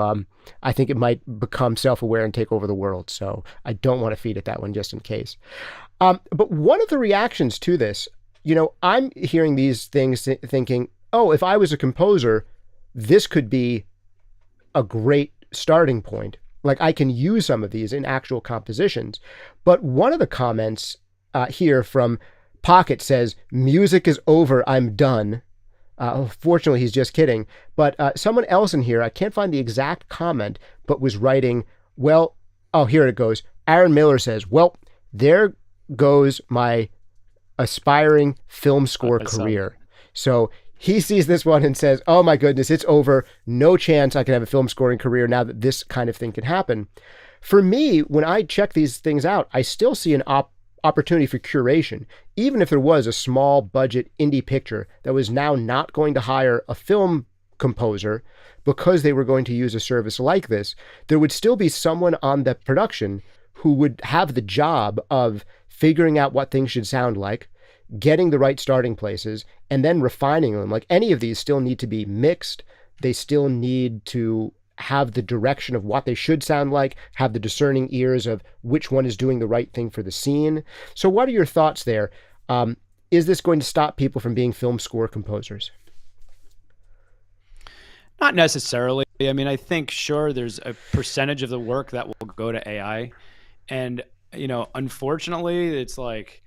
I think it might become self-aware and take over the world. So I don't want to feed it that one just in case. But one of the reactions to this, you know, I'm hearing these things thinking, oh, if I was a composer, this could be a great starting point. Like I can use some of these in actual compositions. But one of the comments here from Pocket says, music is over, I'm done. Fortunately, he's just kidding. But someone else in here, I can't find the exact comment, but was writing, well, oh, here it goes. Aaron Miller says, well, there goes my aspiring film score career. So he sees this one and says, oh my goodness, it's over. No chance I can have a film scoring career now that this kind of thing can happen. For me, when I check these things out, I still see an opportunity for curation. Even if there was a small budget indie picture that was now not going to hire a film composer because they were going to use a service like this, there would still be someone on the production who would have the job of figuring out what things should sound like, getting the right starting places, and then refining them. Like, any of these still need to be mixed. They still need to have the direction of what they should sound like, have the discerning ears of which one is doing the right thing for the scene. So what are your thoughts there? Is this going to stop people from being film score composers? Not necessarily. I mean, I think, sure, there's a percentage of the work that will go to AI. And, unfortunately, it's like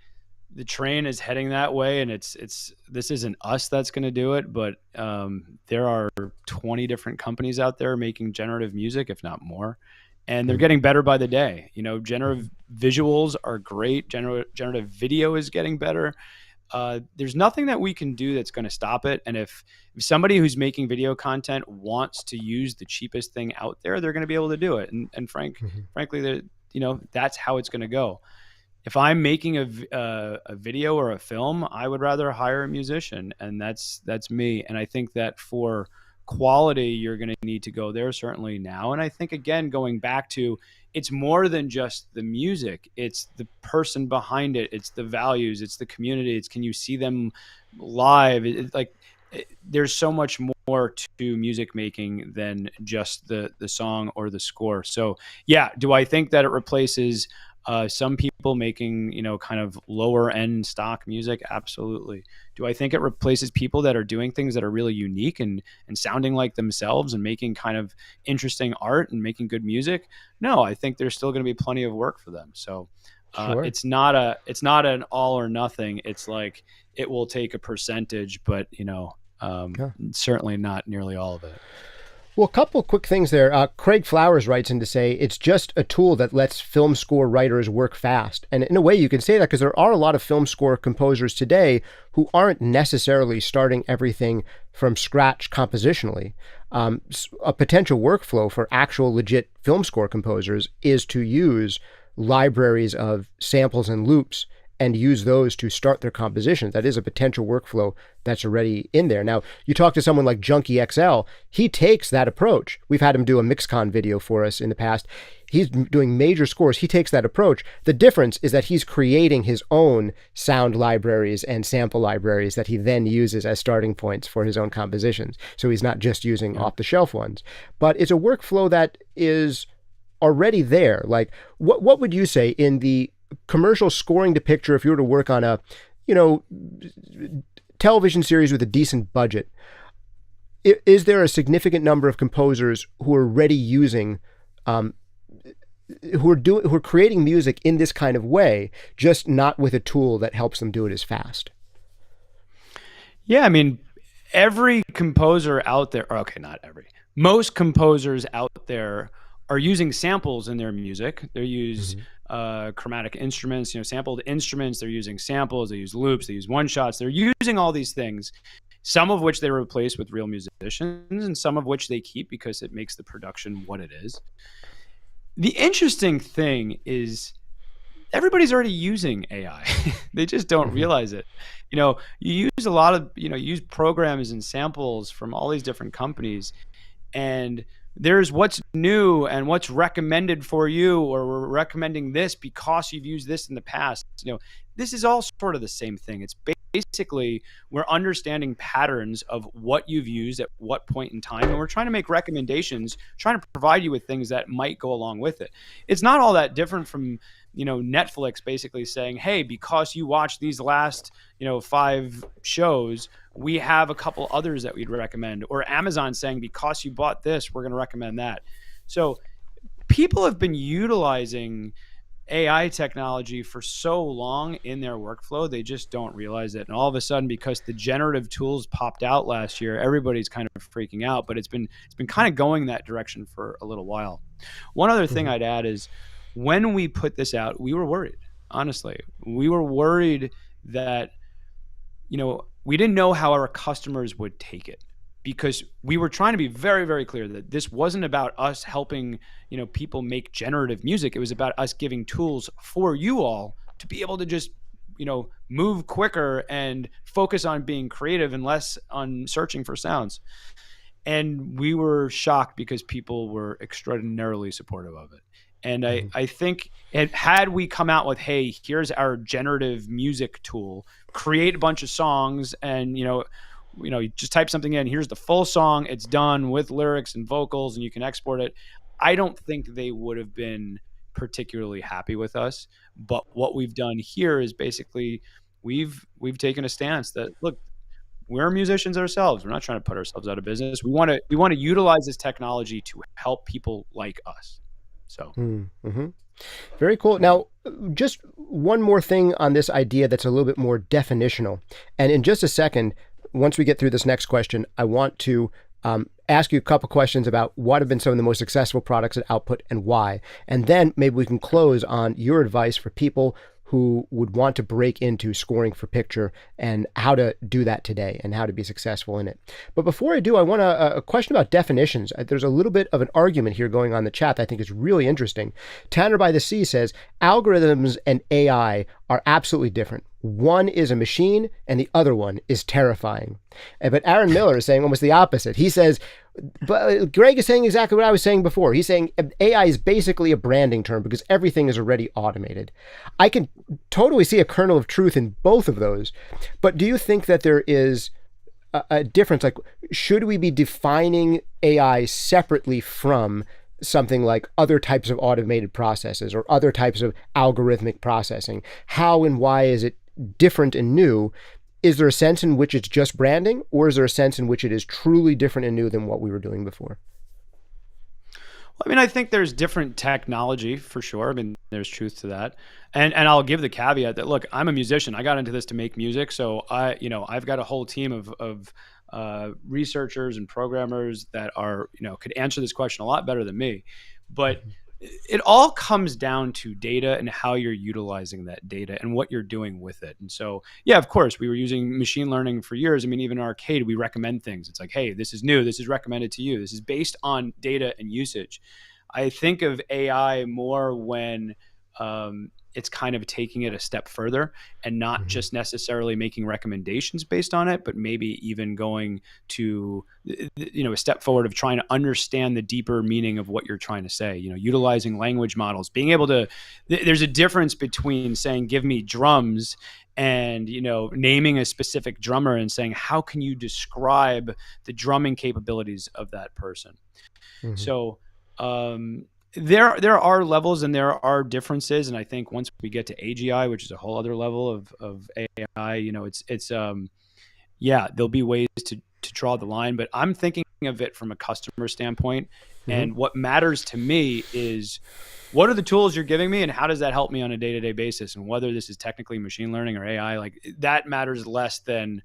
the train is heading that way, and this isn't us that's going to do it, but there are 20 different companies out there making generative music, if not more. And they're getting better by the day. Generative visuals are great. Generative video is getting better. There's nothing that we can do that's going to stop it. And if somebody who's making video content wants to use the cheapest thing out there, they're going to be able to do it. And frankly, that's how it's going to go. If I'm making a video or a film, I would rather hire a musician, and that's me. And I think that for quality, you're going to need to go there certainly now. And I think, again, going back to, it's more than just the music. It's the person behind it. It's the values. It's the community. It's, can you see them live? There's so much more to music making than just the song or the score. So yeah, do I think that it replaces some people making, kind of lower end stock music? Absolutely. Do I think it replaces people that are doing things that are really unique and sounding like themselves and making kind of interesting art and making good music? No, I think there's still going to be plenty of work for them. So sure. It's not an all or nothing. It's like, it will take a percentage, but certainly not nearly all of it. Well, a couple of quick things there. Craig Flowers writes in to say it's just a tool that lets film score writers work fast. And in a way, you can say that because there are a lot of film score composers today who aren't necessarily starting everything from scratch compositionally. A potential workflow for actual legit film score composers is to use libraries of samples and loops and use those to start their compositions. That is a potential workflow that's already in there. Now, you talk to someone like Junkie XL, he takes that approach. We've had him do a Mixcon video for us in the past. He's doing major scores. He takes that approach. The difference is that he's creating his own sound libraries and sample libraries that he then uses as starting points for his own compositions. So he's not just using off-the-shelf ones. But it's a workflow that is already there. Like, what would you say in the commercial scoring to picture, if you were to work on a, television series with a decent budget? Is there a significant number of composers who are already using, who are creating music in this kind of way, just not with a tool that helps them do it as fast? Yeah, I mean, every composer out there, okay, not every, most composers out there are using samples in their music. They use chromatic instruments, sampled instruments. They're using samples. They use loops. They use one shots. They're using all these things, some of which they replace with real musicians, and some of which they keep because it makes the production what it is. The interesting thing is everybody's already using AI. They just don't realize it. You use a lot of, use programs and samples from all these different companies, and there's what's new and what's recommended for you, or we're recommending this because you've used this in the past. This is all sort of the same thing. It's basically, we're understanding patterns of what you've used at what point in time, and we're trying to make recommendations, trying to provide you with things that might go along with it. It's not all that different from, Netflix basically saying, hey, because you watched these last, 5 shows, we have a couple others that we'd recommend. Or Amazon saying, because you bought this, we're going to recommend that. So people have been utilizing AI technology for so long in their workflow, they just don't realize it. And all of a sudden, because the generative tools popped out last year, everybody's kind of freaking out, but it's been kind of going that direction for a little while. One other thing I'd add is, when we put this out, we were worried. Honestly, we were worried that, we didn't know how our customers would take it, because we were trying to be very, very clear that this wasn't about us helping, people make generative music. It was about us giving tools for you all to be able to just, move quicker and focus on being creative and less on searching for sounds. And we were shocked because people were extraordinarily supportive of it. And I think had we come out with, hey, here's our generative music tool, create a bunch of songs, and you just type something in, here's the full song, it's done with lyrics and vocals, and you can export it. I don't think they would have been particularly happy with us. But what we've done here is basically we've taken a stance that, look, we're musicians ourselves. We're not trying to put ourselves out of business. We want to utilize this technology to help people like us. So. Mm-hmm. Very cool. Now, just one more thing on this idea that's a little bit more definitional. And in just a second, once we get through this next question, I want to ask you a couple questions about what have been some of the most successful products at Output and why. And then maybe we can close on your advice for people who would want to break into scoring for picture and how to do that today and how to be successful in it. But before I do, I want a question about definitions. There's a little bit of an argument here going on in the chat that I think is really interesting. Tanner by the Sea says, algorithms and AI are absolutely different. One is a machine and the other one is terrifying. But Aaron Miller is saying almost the opposite. He says, but Gregg is saying exactly what I was saying before. He's saying AI is basically a branding term because everything is already automated. I can totally see a kernel of truth in both of those. But do you think that there is a difference? Like, should we be defining AI separately from something like other types of automated processes or other types of algorithmic processing? How and why is it different and new? Is there a sense in which it's just branding, or is there a sense in which it is truly different and new than what we were doing before? Well, I mean, I think there's different technology for sure. I mean, there's truth to that. And I'll give the caveat that, look, I'm a musician. I got into this to make music. So I've got a whole team of researchers and programmers that are, could answer this question a lot better than me. But it all comes down to data and how you're utilizing that data and what you're doing with it. And so, yeah, of course, we were using machine learning for years. I mean, even in Arcade, we recommend things. It's like, hey, this is new. This is recommended to you. This is based on data and usage. I think of AI more when it's kind of taking it a step further and not just necessarily making recommendations based on it, but maybe even going to, a step forward of trying to understand the deeper meaning of what you're trying to say, utilizing language models, being able to, there's a difference between saying, give me drums and, naming a specific drummer and saying, how can you describe the drumming capabilities of that person? Mm-hmm. So, there are levels and there are differences, and I think once we get to AGI, which is a whole other level of AI, there'll be ways to draw the line. But I'm thinking of it from a customer standpoint, and what matters to me is what are the tools you're giving me, and how does that help me on a day-to-day basis, and whether this is technically machine learning or AI, like that matters less than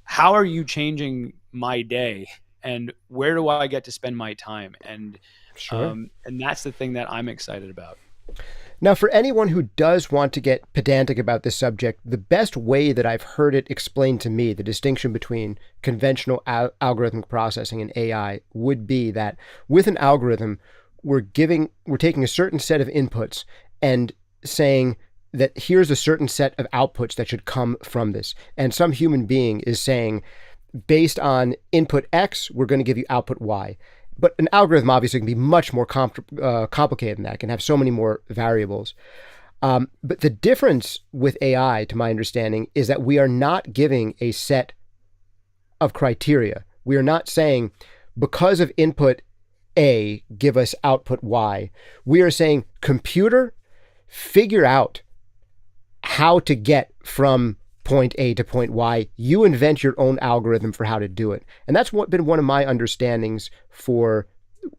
how are you changing my day, and where do I get to spend my time, and sure. And that's the thing that I'm excited about. Now, for anyone who does want to get pedantic about this subject, the best way that I've heard it explained to me, the distinction between conventional algorithmic processing and AI, would be that with an algorithm, we're taking a certain set of inputs and saying that here's a certain set of outputs that should come from this. And some human being is saying, based on input X, we're going to give you output Y. But an algorithm obviously can be much more complicated than that. It can have so many more variables. But the difference with AI, to my understanding, is that we are not giving a set of criteria. We are not saying, because of input A, give us output Y. We are saying, computer, figure out how to get from point A to point Y. You invent your own algorithm for how to do it. And that's been one of my understandings for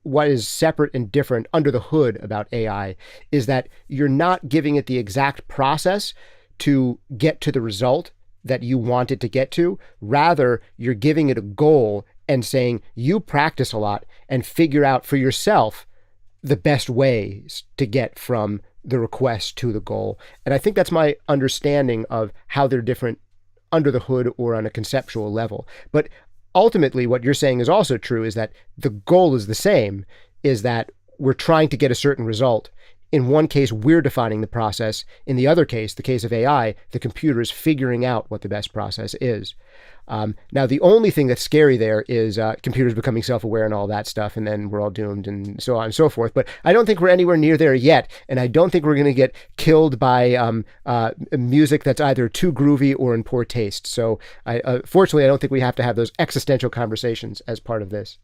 what is separate and different under the hood about AI, is that you're not giving it the exact process to get to the result that you want it to get to. Rather, you're giving it a goal and saying, you practice a lot and figure out for yourself the best ways to get from the request to the goal. And I think that's my understanding of how they're different under the hood or on a conceptual level. But ultimately, what you're saying is also true, is that the goal is the same, is that we're trying to get a certain result. in one case, we're defining the process. In the other case, the case of AI, the computer is figuring out what the best process is. Now, the only thing that's scary there is computers becoming self-aware and all that stuff, and then we're all doomed and so on and so forth. But I don't think we're anywhere near there yet, and I don't think we're going to get killed by music that's either too groovy or in poor taste. So, fortunately, I don't think we have to have those existential conversations as part of this.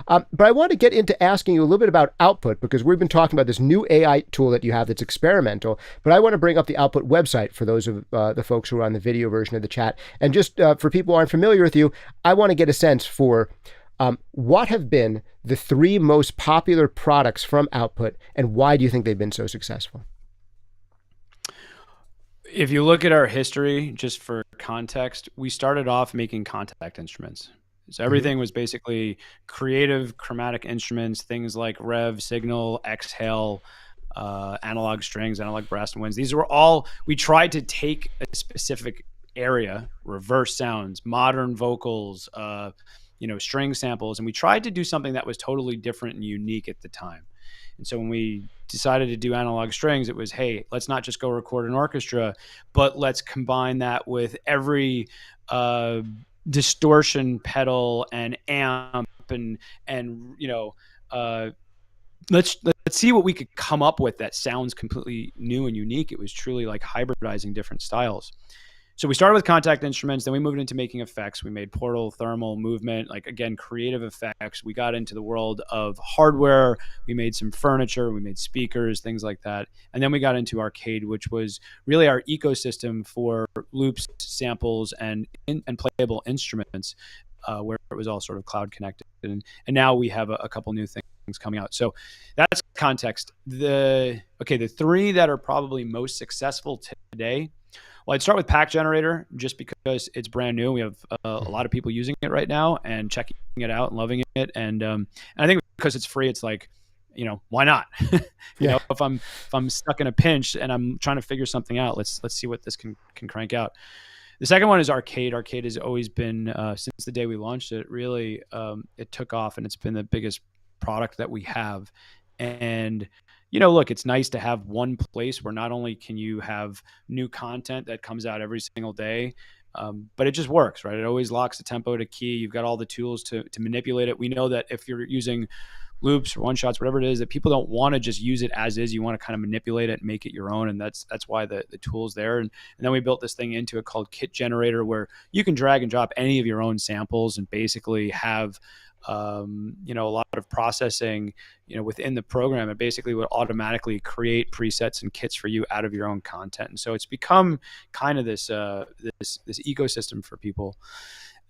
But I want to get into asking you a little bit about output, because we've been talking about this new AI tool that you have that's experimental. But I want to bring up the output website for those of the folks who are on the video version of the chat. And just for people who aren't familiar with you, I want to get a sense for what have been the 3 most popular products from Output, and why do you think they've been so successful? If you look at our history, just for context, we started off making contact instruments. So everything was basically creative chromatic instruments, things like rev, signal, exhale, analog strings, analog brass and winds. These were all, we tried to take a specific area, reverse sounds, modern vocals, string samples, and we tried to do something that was totally different and unique at the time. And so when we decided to do analog strings, it was, hey, let's not just go record an orchestra, but let's combine that with every distortion pedal and amp and let's see what we could come up with that sounds completely new and unique. It was truly like hybridizing different styles. So we started with contact instruments, then we moved into making effects. We made portal, thermal, movement, like, again, creative effects. We got into the world of hardware. We made some furniture, we made speakers, things like that. And then we got into arcade, which was really our ecosystem for loops, samples, and playable instruments, where it was all sort of cloud connected. And now we have a couple new things coming out. So that's context. The 3 that are probably most successful today. Well, I'd start with Pack Generator, just because it's brand new. We have a lot of people using it right now and checking it out and loving it. And I think because it's free, it's like, why not? If I'm stuck in a pinch and I'm trying to figure something out, let's see what this can crank out. The second one is Arcade. Arcade has always been, since the day we launched it, really, it took off, and it's been the biggest product that we have. And look, it's nice to have one place where not only can you have new content that comes out every single day, but it just works, right? It always locks the tempo to key. You've got all the tools to manipulate it. We know that if you're using loops or one shots, whatever it is, that people don't want to just use it as is. You want to kind of manipulate it and make it your own. And that's why the tool's there. And then we built this thing into it called Kit Generator, where you can drag and drop any of your own samples and basically have a lot of processing, within the program. It basically would automatically create presets and kits for you out of your own content. And so it's become kind of this ecosystem for people.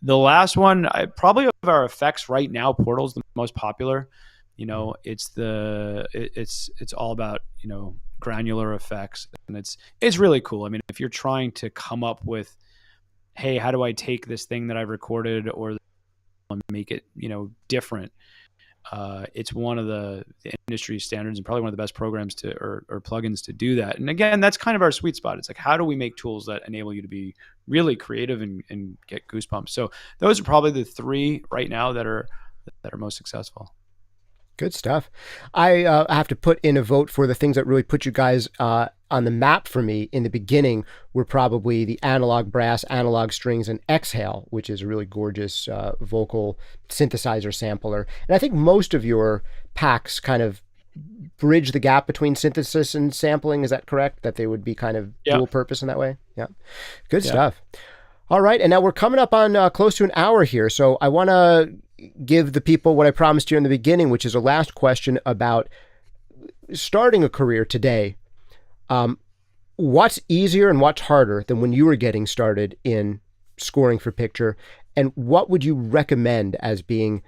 The last one, probably of our effects right now, Portal's the most popular. It's all about, granular effects, and it's really cool. I mean, if you're trying to come up with, hey, how do I take this thing that I've recorded or make it, different? It's one of the industry standards and probably one of the best programs or plugins to do that. And again, that's kind of our sweet spot. It's like, how do we make tools that enable you to be really creative and get goosebumps? So those are probably the 3 right now that are most successful. Good stuff. I have to put in a vote for the things that really put you guys on the map for me in the beginning were probably the analog brass, analog strings, and Exhale, which is a really gorgeous vocal synthesizer sampler. And I think most of your packs kind of bridge the gap between synthesis and sampling. Is that correct? That they would be kind of dual purpose in that way? Yeah. Good stuff. All right. And now we're coming up on close to an hour here. So I want to give the people what I promised you in the beginning, which is a last question about starting a career today. What's easier and what's harder than when you were getting started in scoring for picture? And what would you recommend as being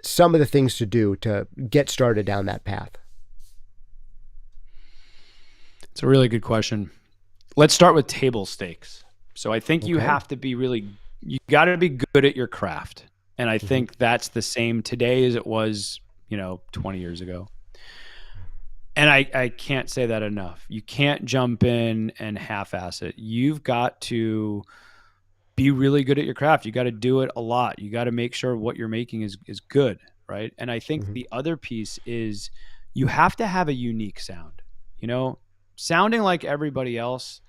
some of the things to do to get started down that path? It's a really good question. Let's start with table stakes. So I think you have to be you got to be good at your craft. And I think that's the same today as it was, 20 years ago. And I can't say that enough. You can't jump in and half-ass it. You've got to be really good at your craft. You got to do it a lot. You got to make sure what you're making is good, right? And I think the other piece is you have to have a unique sound. You know, sounding like everybody else,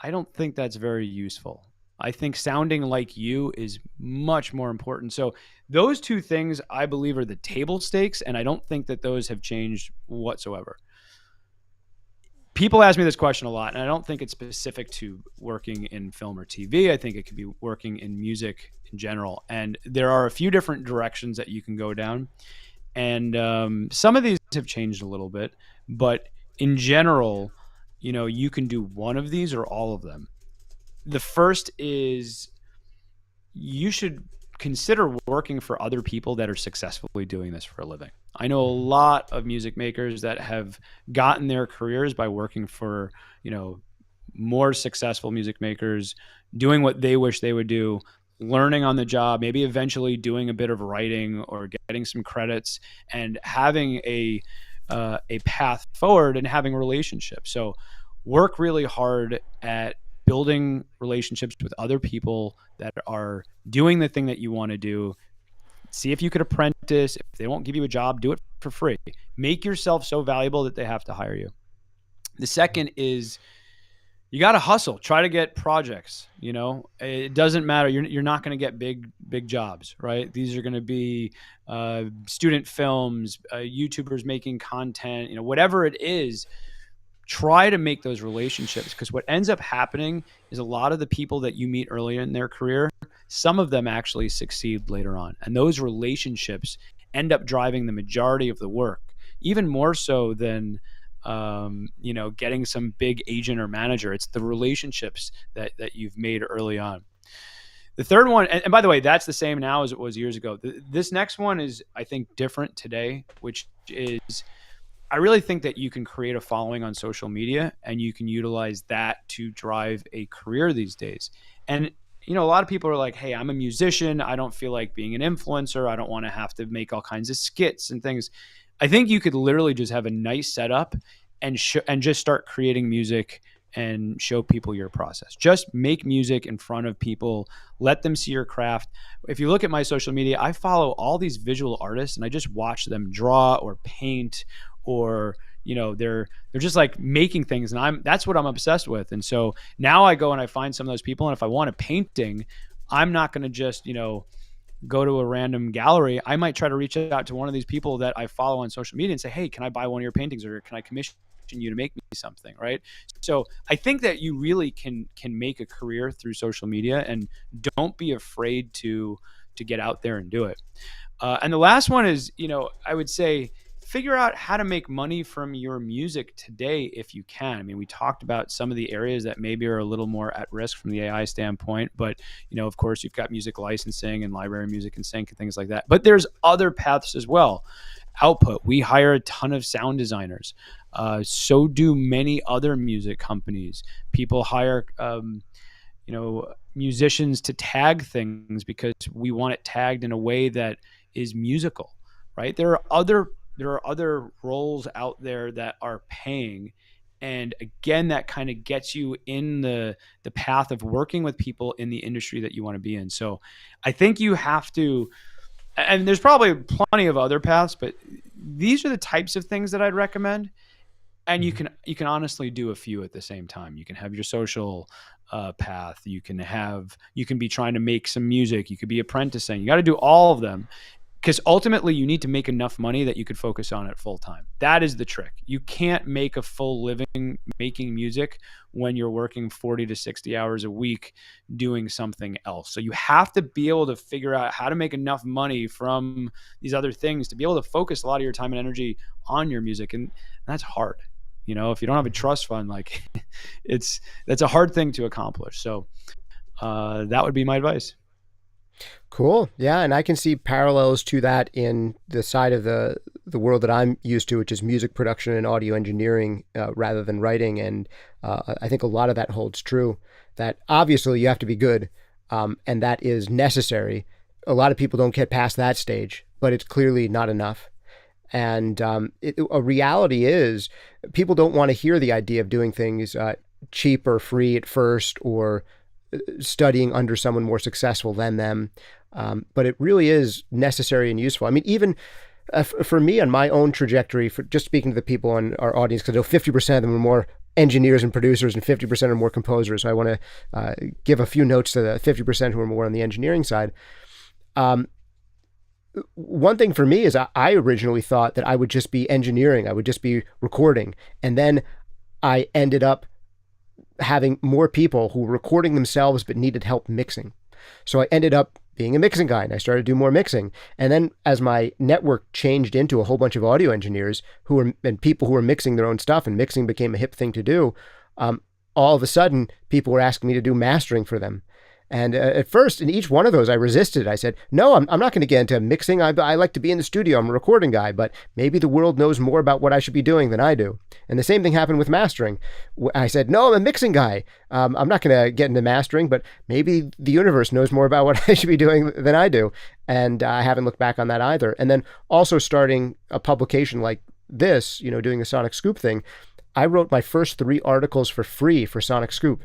I don't think that's very useful. I think sounding like you is much more important. So those two things I believe are the table stakes, and I don't think that those have changed whatsoever. People ask me this question a lot, and I don't think it's specific to working in film or TV. I think it could be working in music in general. And there are a few different directions that you can go down. And some of these have changed a little bit, but in general, you know, you can do one of these or all of them. The first is you should consider working for other people that are successfully doing this for a living. I know a lot of music makers that have gotten their careers by working for, you know, more successful music makers, doing what they wish they would do, learning on the job, maybe eventually doing a bit of writing or getting some credits, and having a path forward and having relationships. So work really hard at building relationships with other people that are doing the thing that you want to do. See if you could apprentice. If they won't give you a job, do it for free. Make yourself so valuable that they have to hire you. The second is you got to hustle. Try to get projects. You know, it doesn't matter. You're not going to get big jobs, right? These are going to be student films, YouTubers making content. You know, whatever it is. Try to make those relationships, because what ends up happening is a lot of the people that you meet early in their career, some of them actually succeed later on. And those relationships end up driving the majority of the work, even more so than, you know, getting some big agent or manager. It's the relationships that you've made early on. The third one, and by the way, that's the same now as it was years ago. This next one is, I think, different today, which is, I really think that you can create a following on social media and you can utilize that to drive a career these days. And, you know, a lot of people are like, hey, I'm a musician. I don't feel like being an influencer. I don't want to have to make all kinds of skits and things. I think you could literally just have a nice setup and just start creating music and show people your process. Just make music in front of people. Let them see your craft. If you look at my social media, I follow all these visual artists and I just watch them draw or paint, or, you know, they're just like making things, and that's what I'm obsessed with. And so now I go and I find some of those people, and if I want a painting, I'm not going to just, you know, go to a random gallery. I might try to reach out to one of these people that I follow on social media and say, hey, can I buy one of your paintings, or can I commission you to make me something, right? So I think that you really can make a career through social media, and don't be afraid to get out there and do it. And the last one is, you know, I would say, figure out how to make money from your music today if you can. I mean, we talked about some of the areas that maybe are a little more at risk from the AI standpoint, but, you know, of course, you've got music licensing and library music and sync and things like that. But there's other paths as well. Output. We hire a ton of sound designers. So do many other music companies. People hire, you know, musicians to tag things because we want it tagged in a way that is musical, right? There are other roles out there that are paying. And again, that kind of gets you in the path of working with people in the industry that you want to be in. So I think you have to, and there's probably plenty of other paths, but these are the types of things that I'd recommend. And you can honestly do a few at the same time. You can have your social path. You can be trying to make some music. You could be apprenticing. You got to do all of them. Because ultimately, you need to make enough money that you could focus on it full time. That is the trick. You can't make a full living making music when you're working 40 to 60 hours a week doing something else. So you have to be able to figure out how to make enough money from these other things to be able to focus a lot of your time and energy on your music. And that's hard. You know, if you don't have a trust fund, like that's a hard thing to accomplish. So that would be my advice. Cool. Yeah. And I can see parallels to that in the side of the world that I'm used to, which is music production and audio engineering rather than writing. And I think a lot of that holds true, that obviously you have to be good, and that is necessary. A lot of people don't get past that stage, but it's clearly not enough. And a reality is people don't want to hear the idea of doing things cheap or free at first, or studying under someone more successful than them. But it really is necessary and useful. I mean, even For me, on my own trajectory, for just speaking to the people on our audience, because I know 50% of them are more engineers and producers and 50% are more composers. So I want to give a few notes to the 50% who are more on the engineering side. One thing for me is I originally thought that I would just be engineering. I would just be recording. And then I ended up having more people who were recording themselves but needed help mixing. So I ended up being a mixing guy, and I started to do more mixing. And then as my network changed into a whole bunch of audio engineers and people who were mixing their own stuff, and mixing became a hip thing to do, all of a sudden people were asking me to do mastering for them. And at first, in each one of those, I resisted. I said, no, I'm not going to get into mixing. I like to be in the studio. I'm a recording guy, but maybe the world knows more about what I should be doing than I do. And the same thing happened with mastering. I said, no, I'm a mixing guy. I'm not going to get into mastering, but maybe the universe knows more about what I should be doing than I do. And I haven't looked back on that either. And then also starting a publication like this, doing the SonicScoop thing, I wrote my first 3 articles for free for SonicScoop.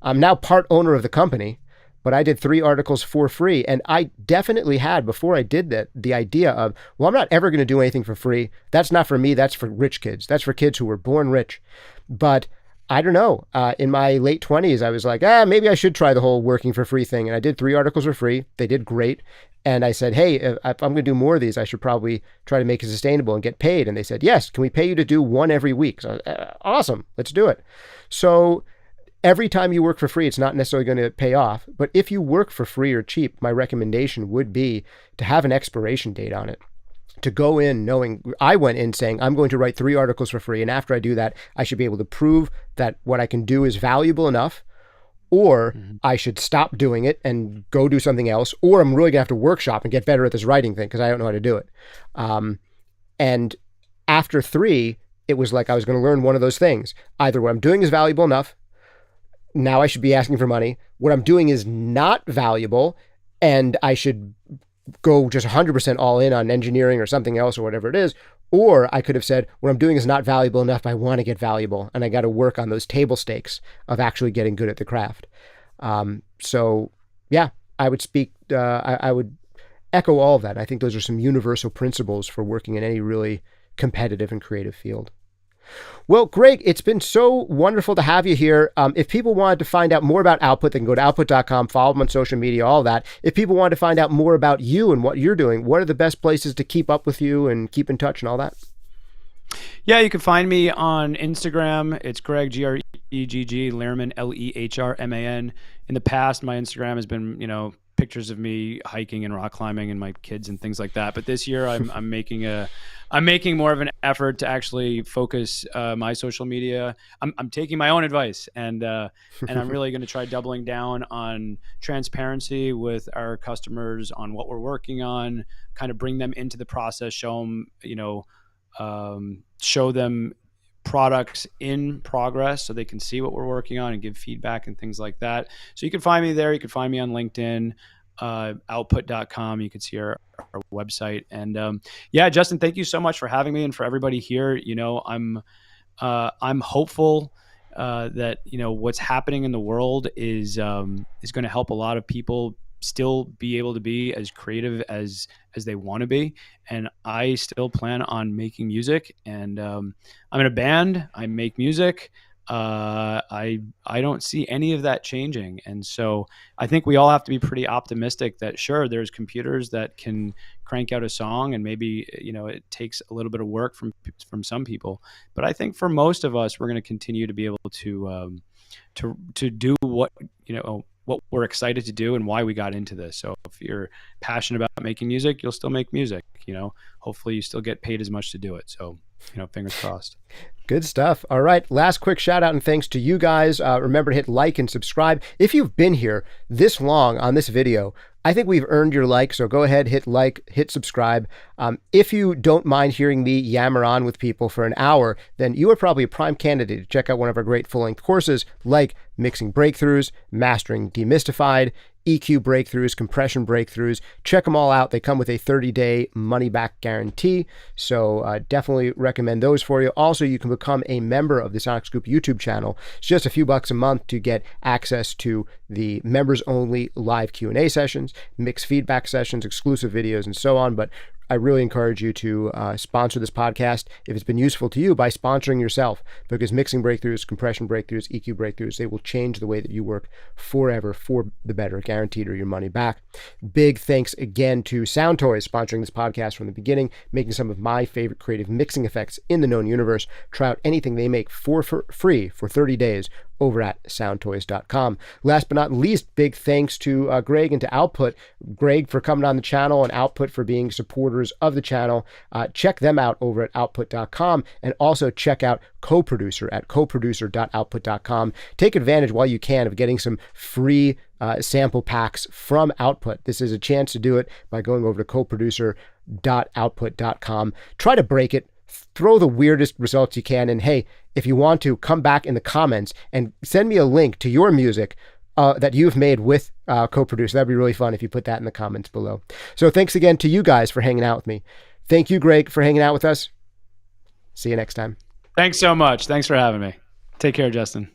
I'm now part owner of the company, but I did 3 articles for free. And I definitely had, before I did that, the idea of, well, I'm not ever going to do anything for free. That's not for me. That's for rich kids. That's for kids who were born rich. But I don't know. In my late 20s, I was like, maybe I should try the whole working for free thing. And I did 3 articles for free. They did great. And I said, hey, if I'm going to do more of these, I should probably try to make it sustainable and get paid. And they said, yes, can we pay you to do 1 every week? So awesome. Let's do it. So every time you work for free, it's not necessarily going to pay off. But if you work for free or cheap, my recommendation would be to have an expiration date on it. To go in knowing, I went in saying, I'm going to write 3 articles for free. And after I do that, I should be able to prove that what I can do is valuable enough, or I should stop doing it and go do something else, or I'm really going to have to workshop and get better at this writing thing because I don't know how to do it. And after 3, it was like I was going to learn one of those things. Either what I'm doing is valuable enough, now I should be asking for money. What I'm doing is not valuable, and I should go just 100% all in on engineering or something else or whatever it is. Or I could have said, what I'm doing is not valuable enough. I want to get valuable, and I got to work on those table stakes of actually getting good at the craft. So yeah, I would I would echo all of that. I think those are some universal principles for working in any really competitive and creative field. Well, Gregg, it's been so wonderful to have you here. If people wanted to find out more about Output, they can go to output.com, follow them on social media, all that. If people wanted to find out more about you and what you're doing, what are the best places to keep up with you and keep in touch and all that? Yeah, you can find me on Instagram. It's Gregg, Gregg, Lehrman, Lehrman. In the past, my Instagram has been, pictures of me hiking and rock climbing and my kids and things like that. But this year I'm making more of an effort to actually focus my social media. I'm taking my own advice, and I'm really going to try doubling down on transparency with our customers on what we're working on, kind of bring them into the process, show them, show them products in progress so they can see what we're working on and give feedback and things like that. So you can find me there. You can find me on LinkedIn, output.com. You can see our website. And yeah, Justin, thank you so much for having me, and for everybody here. I'm hopeful that what's happening in the world is going to help a lot of people still be able to be as creative as they want to be. And I still plan on making music, and I'm in a band. I make music. I don't see any of that changing. And so I think we all have to be pretty optimistic that sure, there's computers that can crank out a song, and maybe, it takes a little bit of work from some people. But I think for most of us, we're going to continue to be able to do what we're excited to do and why we got into this. So if you're passionate about making music, you'll still make music. Hopefully you still get paid as much to do it. So, fingers crossed. Good stuff. All right. Last quick shout out and thanks to you guys. Remember to hit like and subscribe. If you've been here this long on this video, I think we've earned your like. So go ahead, hit like, hit subscribe. If you don't mind hearing me yammer on with people for an hour, then you are probably a prime candidate to check out one of our great full-length courses like Mixing Breakthroughs, Mastering Demystified, EQ Breakthroughs, Compression Breakthroughs. Check them all out. They come with a 30-day money-back guarantee. So definitely recommend those for you. Also, you can become a member of the SonicScoop YouTube channel. It's just a few bucks a month to get access to the members-only live Q&A sessions, mixed feedback sessions, exclusive videos, and so on. But I really encourage you to sponsor this podcast if it's been useful to you by sponsoring yourself, because mixing breakthroughs, compression breakthroughs, EQ breakthroughs, they will change the way that you work forever for the better, guaranteed, or your money back. Big thanks again to Sound Toys sponsoring this podcast from the beginning, making some of my favorite creative mixing effects in the known universe. Try out anything they make for free for 30 days over at soundtoys.com. Last but not least, big thanks to Gregg and to Output. Gregg for coming on the channel, and Output for being supporters of the channel. Check them out over at output.com, and also check out CoProducer at coproducer.output.com. Take advantage while you can of getting some free sample packs from Output. This is a chance to do it by going over to coproducer.output.com. Try to break it. Throw the weirdest results you can, and hey, if you want to, come back in the comments and send me a link to your music that you've made with CoProducer. That'd be really fun if you put that in the comments below. So thanks again to you guys for hanging out with me. Thank you, Gregg, for hanging out with us. See you next time. Thanks so much. Thanks for having me. Take care, Justin.